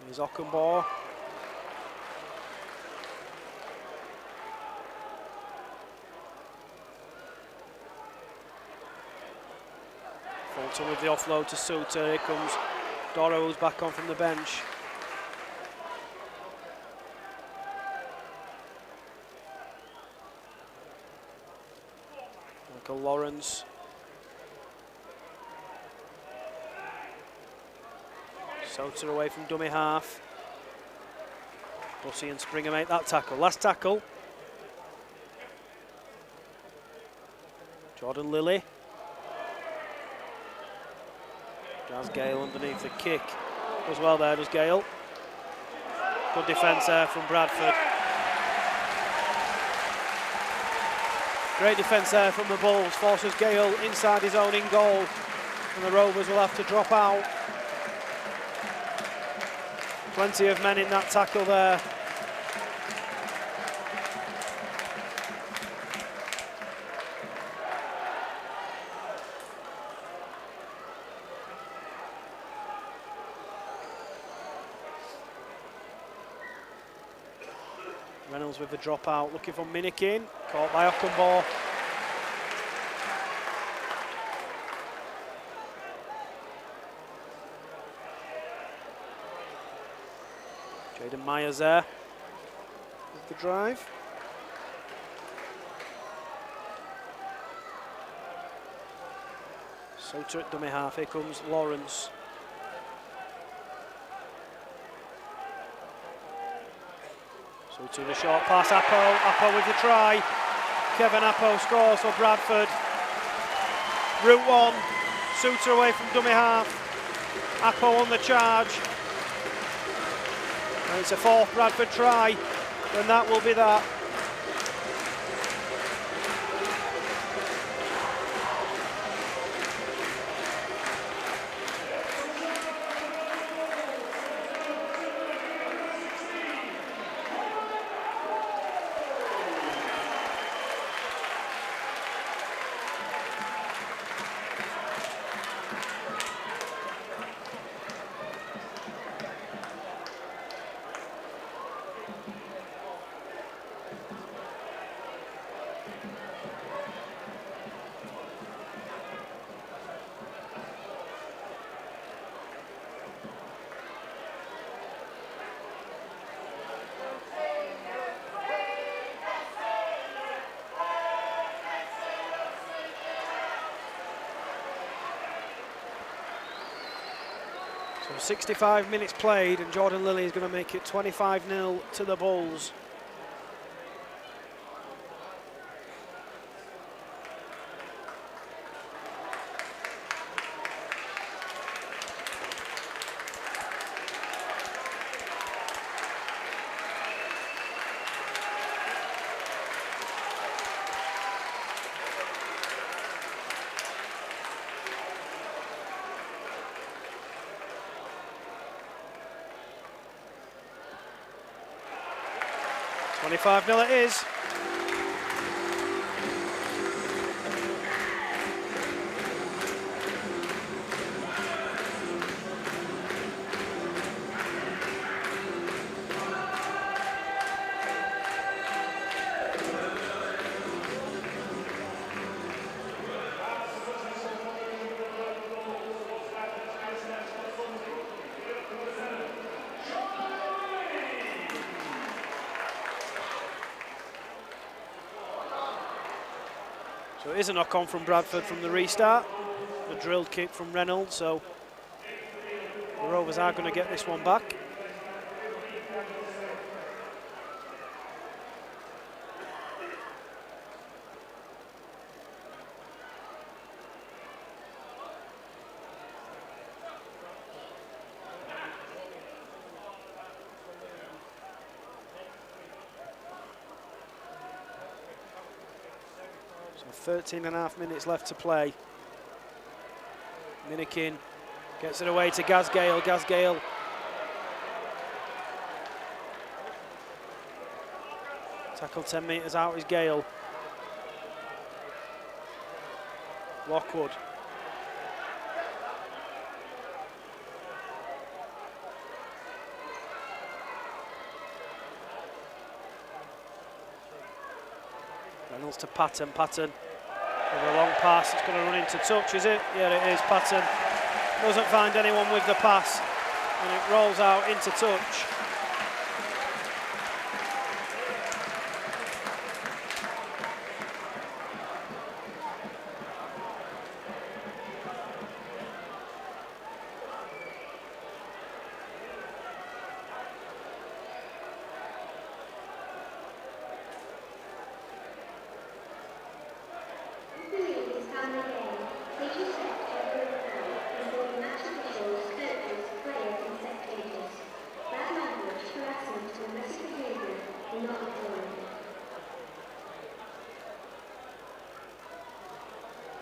Here's Ockenbaugh. Fulton with the offload to Suter. Here comes Doro, who's back on from the bench. Michael Lawrence. Suter away from dummy half. Bussey and Springer make that tackle. Last tackle. Jordan Lilly. Does Gale underneath the kick. Does well there, does Gale. Good defence there from Bradford. Great defence there from the Bulls. Forces Gale inside his own in goal. And the Rovers will have to drop out. Plenty of men in that tackle there. Reynolds with the dropout, looking for Minikin, caught by Ockenbaugh. Jaden Myers there with the drive. Suter at dummy half, here comes Lawrence. Suter with a short pass, Appo with the try. Kevin Appo scores for Bradford. Route one, Suter away from dummy half. Appo on the charge. And it's a fourth Bradford try, and that will be that. So 65 minutes played, and Jordan Lilly is going to make it 25-0 to the Bulls. $25-0 it is. it is a knock-on from Bradford from the restart. A drilled kick from Reynolds, so the Rovers are going to get this one back. So 13.5 minutes left to play. Minikin gets it away to Gasgale. Gasgale tackle 10 metres out is Gale. Lockwood. Reynolds to Patton. Patton with a long pass. It's going to run into touch, is it? Yeah, it is. Patton doesn't find anyone with the pass, and it rolls out into touch.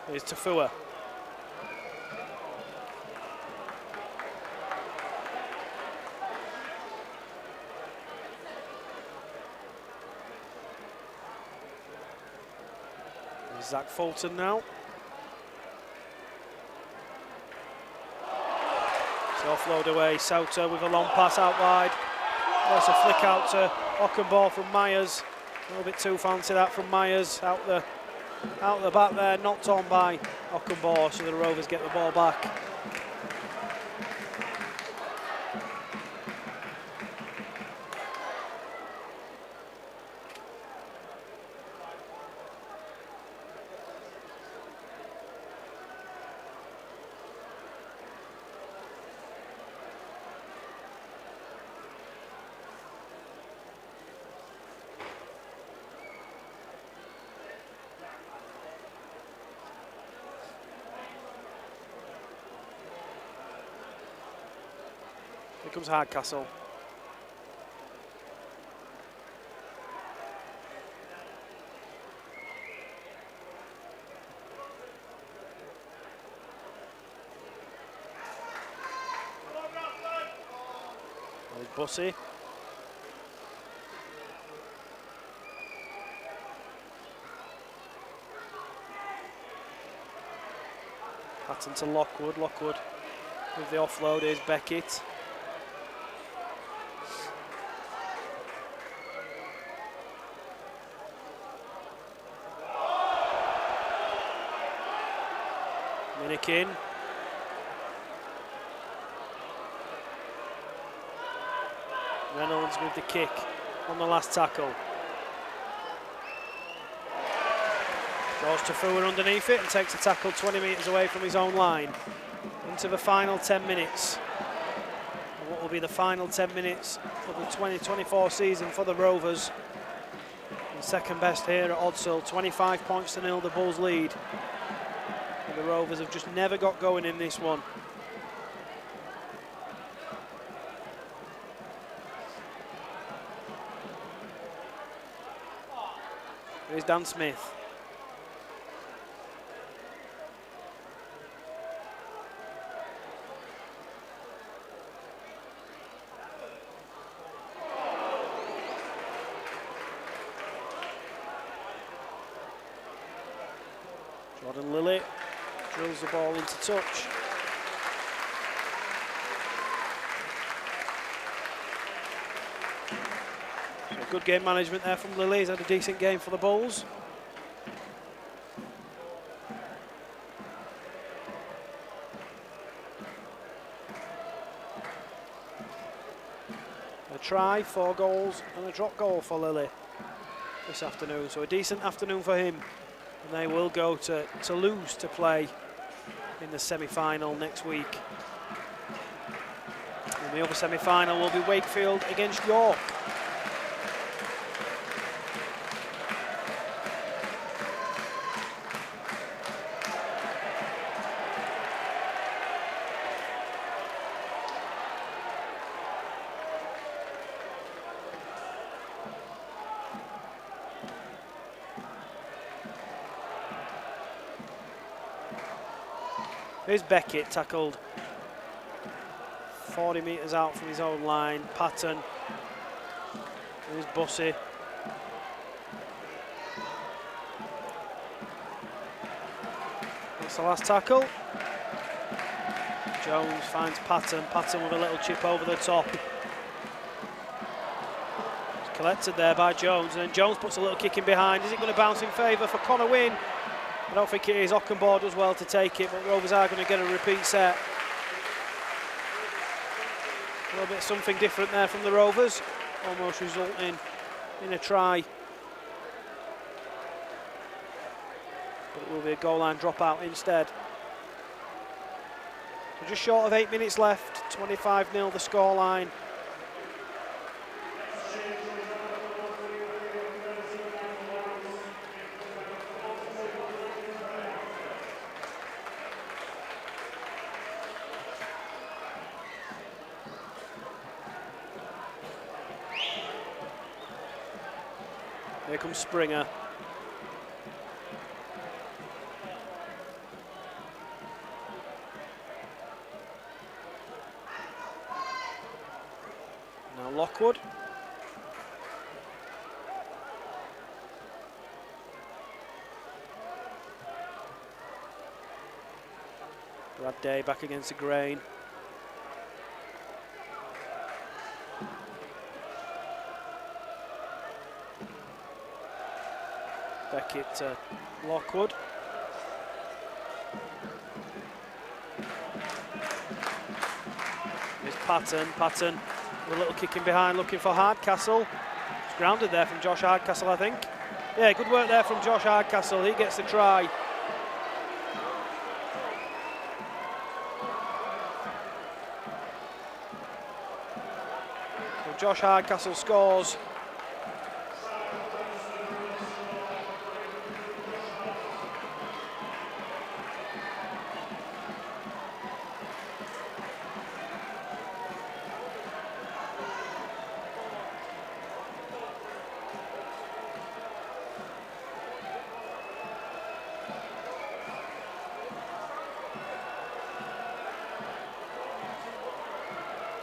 Here's Tafua. There's Zach Fulton now. So offload away, Sauter with a long pass out wide. There's a flick out to Ockenbaugh from Myers. A little bit too fancy that from Myers, out the back there, knocked on by Ockenbaugh, so the Rovers get the ball back. Here comes Hardcastle. There's Bussey. Patton to Lockwood. Lockwood with the offload is Beckett. Minikin. Reynolds with the kick on the last tackle. Draws Tafua underneath it and takes a tackle 20 metres away from his own line. Into the final 10 minutes. And what will be the final 10 minutes of the 2024 season for the Rovers. And second best here at Odsal, 25 points to 0, the Bulls lead. The Rovers have just never got going in this one. Here's Dan Smith. Jordan Lilly drills the ball into touch. So good game management there from Lilly. He's had a decent game for the Bulls. A try, 4 goals and a drop goal for Lilly this afternoon. So a decent afternoon for him And they will go to Toulouse to play in the semi-final next week. And the other semi-final will be Wakefield against York. Here's Beckett, tackled 40 metres out from his own line. Patton. Here's Bussey. That's the last tackle. Jones finds Patton. Patton with a little chip over the top. It's collected there by Jones, and then Jones puts a little kick in behind. Is it going to bounce in favour for Connor Wynne? I don't think it is. Ockenboard does well to take it, but Rovers are going to get a repeat set. A little bit something different there from the Rovers, almost resulting in a try. But it will be a goal line dropout instead. So just short of 8 minutes left, 25-0 the scoreline. Here comes Springer. Now Lockwood. Brad Day back against the grain. Beckett to Lockwood. Here's Patton. Patton with a little kick in behind, looking for Hardcastle. It's grounded there from Josh Hardcastle, I think. Yeah, good work there from Josh Hardcastle. He gets the try. So Josh Hardcastle scores.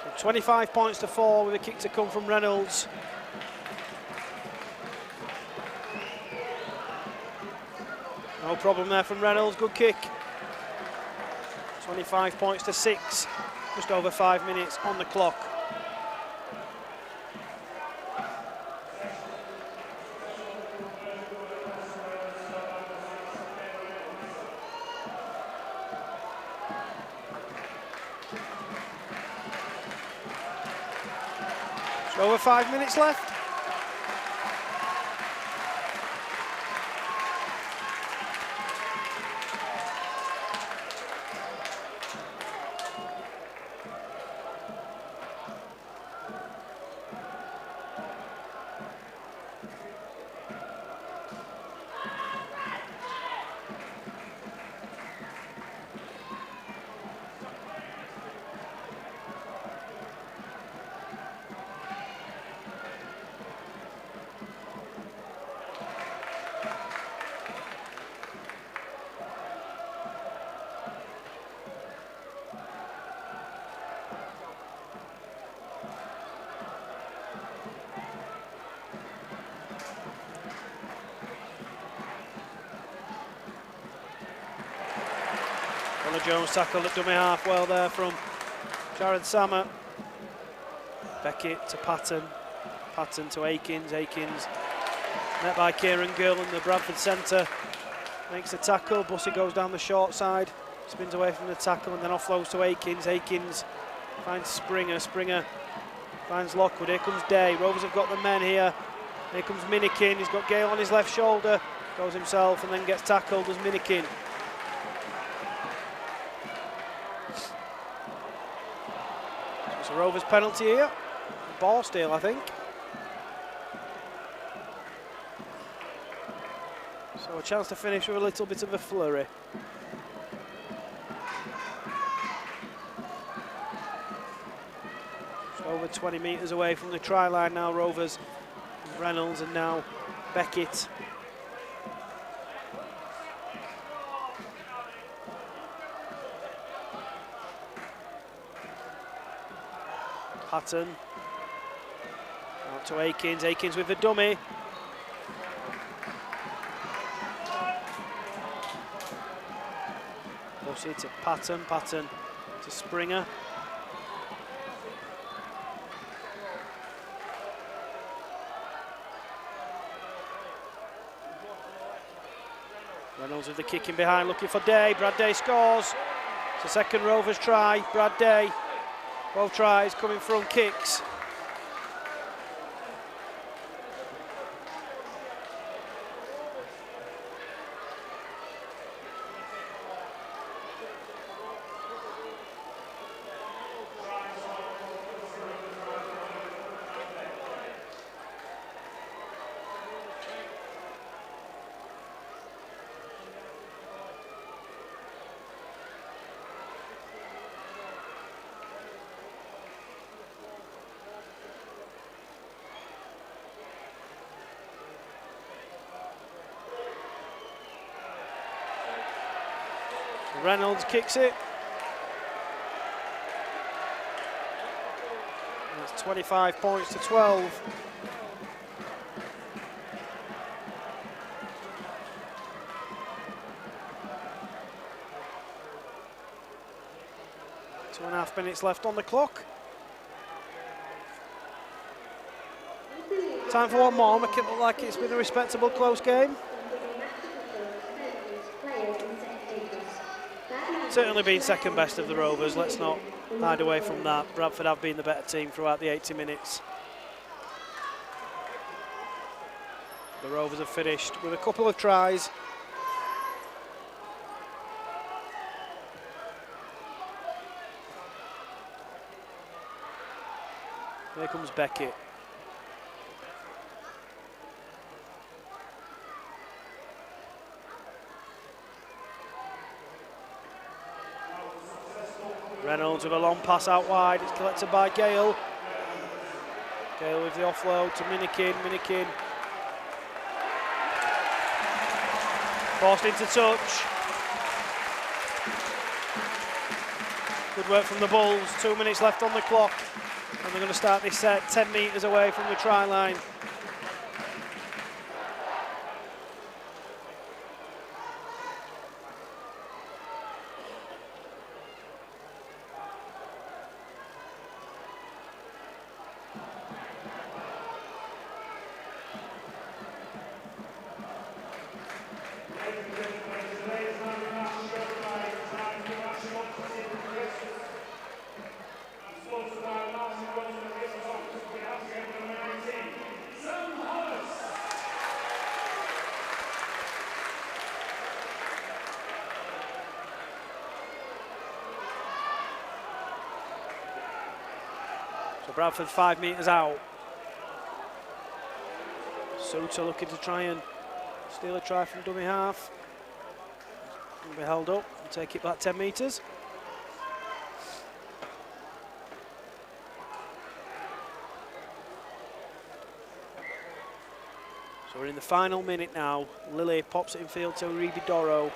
So 25 points to 4 with a kick to come from Reynolds. No problem there from Reynolds, good kick. 25 points to 6, just over 5 minutes on the clock. Over 5 minutes left. Jones tackled at dummy half well there from Jared Sammer. Beckett to Patton. Patton to Akins. Akins met by Kieran Gill in the Bradford centre. Makes a tackle. Bussey goes down the short side. Spins away from the tackle and then offloads to Akins. Akins finds Springer. Springer finds Lockwood. Here comes Day. Rovers have got the men here. Here comes Minikin. He's got Gale on his left shoulder. Goes himself and then gets tackled as Minikin. So it's a Rovers penalty here. Ball steal, I think. So a chance to finish with a little bit of a flurry. Just over 20 metres away from the try line now, Rovers. Reynolds and now Beckett. Patton. Out to Akins. Akins with the dummy. Bussey to Patton. Patton to Springer. Reynolds with the kick in behind, looking for Day. Brad Day scores. It's a second Rovers try. Brad Day. Both tries coming from kicks. Reynolds kicks it. And it's 25 points to 12. Two and a half minutes left on the clock. Time for one more. Make it look like it's been a respectable close game. Certainly been second best of the Rovers, let's not hide away from that. Bradford have been the better team throughout the 80 minutes. The Rovers have finished with a couple of tries. Here comes Beckett. Reynolds with a long pass out wide, it's collected by Gale. Gale with the offload to Minikin. Minikin forced into touch. Good work from the Bulls, 2 minutes left on the clock. And they're going to start this set 10 metres away from the try line. So Bradford 5 metres out. Suter looking to try and steal a try from dummy half. Will be held up and take it back 10 metres. So we're in the final minute now. Lilly pops it in field to Ribidoro.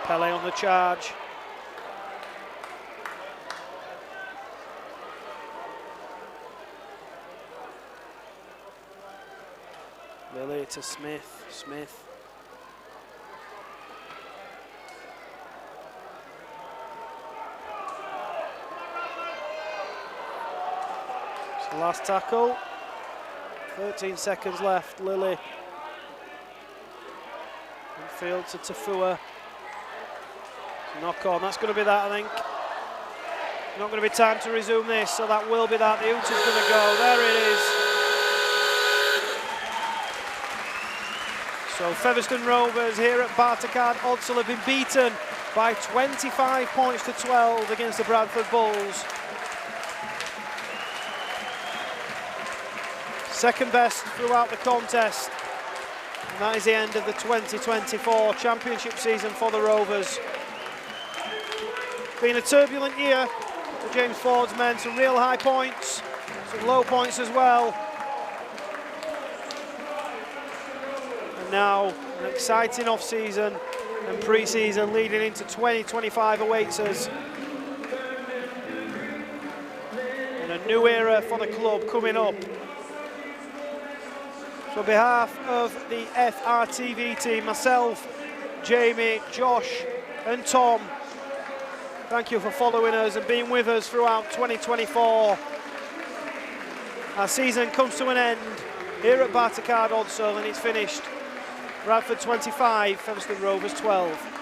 Pele on the charge. Lilly to Smith. Smith. It's the last tackle. 13 seconds left. Lilly. In field to Tafua. Knock on, that's going to be that, I think. Not going to be time to resume this, so that will be that. The hooter's going to go. There it is. So Featherstone Rovers here at Bartercard Odsal have been beaten by 25 points to 12 against the Bradford Bulls. Second best throughout the contest. And that is the end of the 2024 championship season for the Rovers. Been a turbulent year for James Ford's men. Some real high points, some low points as well. And now an exciting off-season and pre-season leading into 2025 awaits us. And a new era for the club coming up. So on behalf of the FRTV team, myself, Jamie, Josh and Tom, thank you for following us and being with us throughout 2024. Our season comes to an end here at Bartercard Odsal and it's finished. Bradford 25, Featherstone Rovers 12.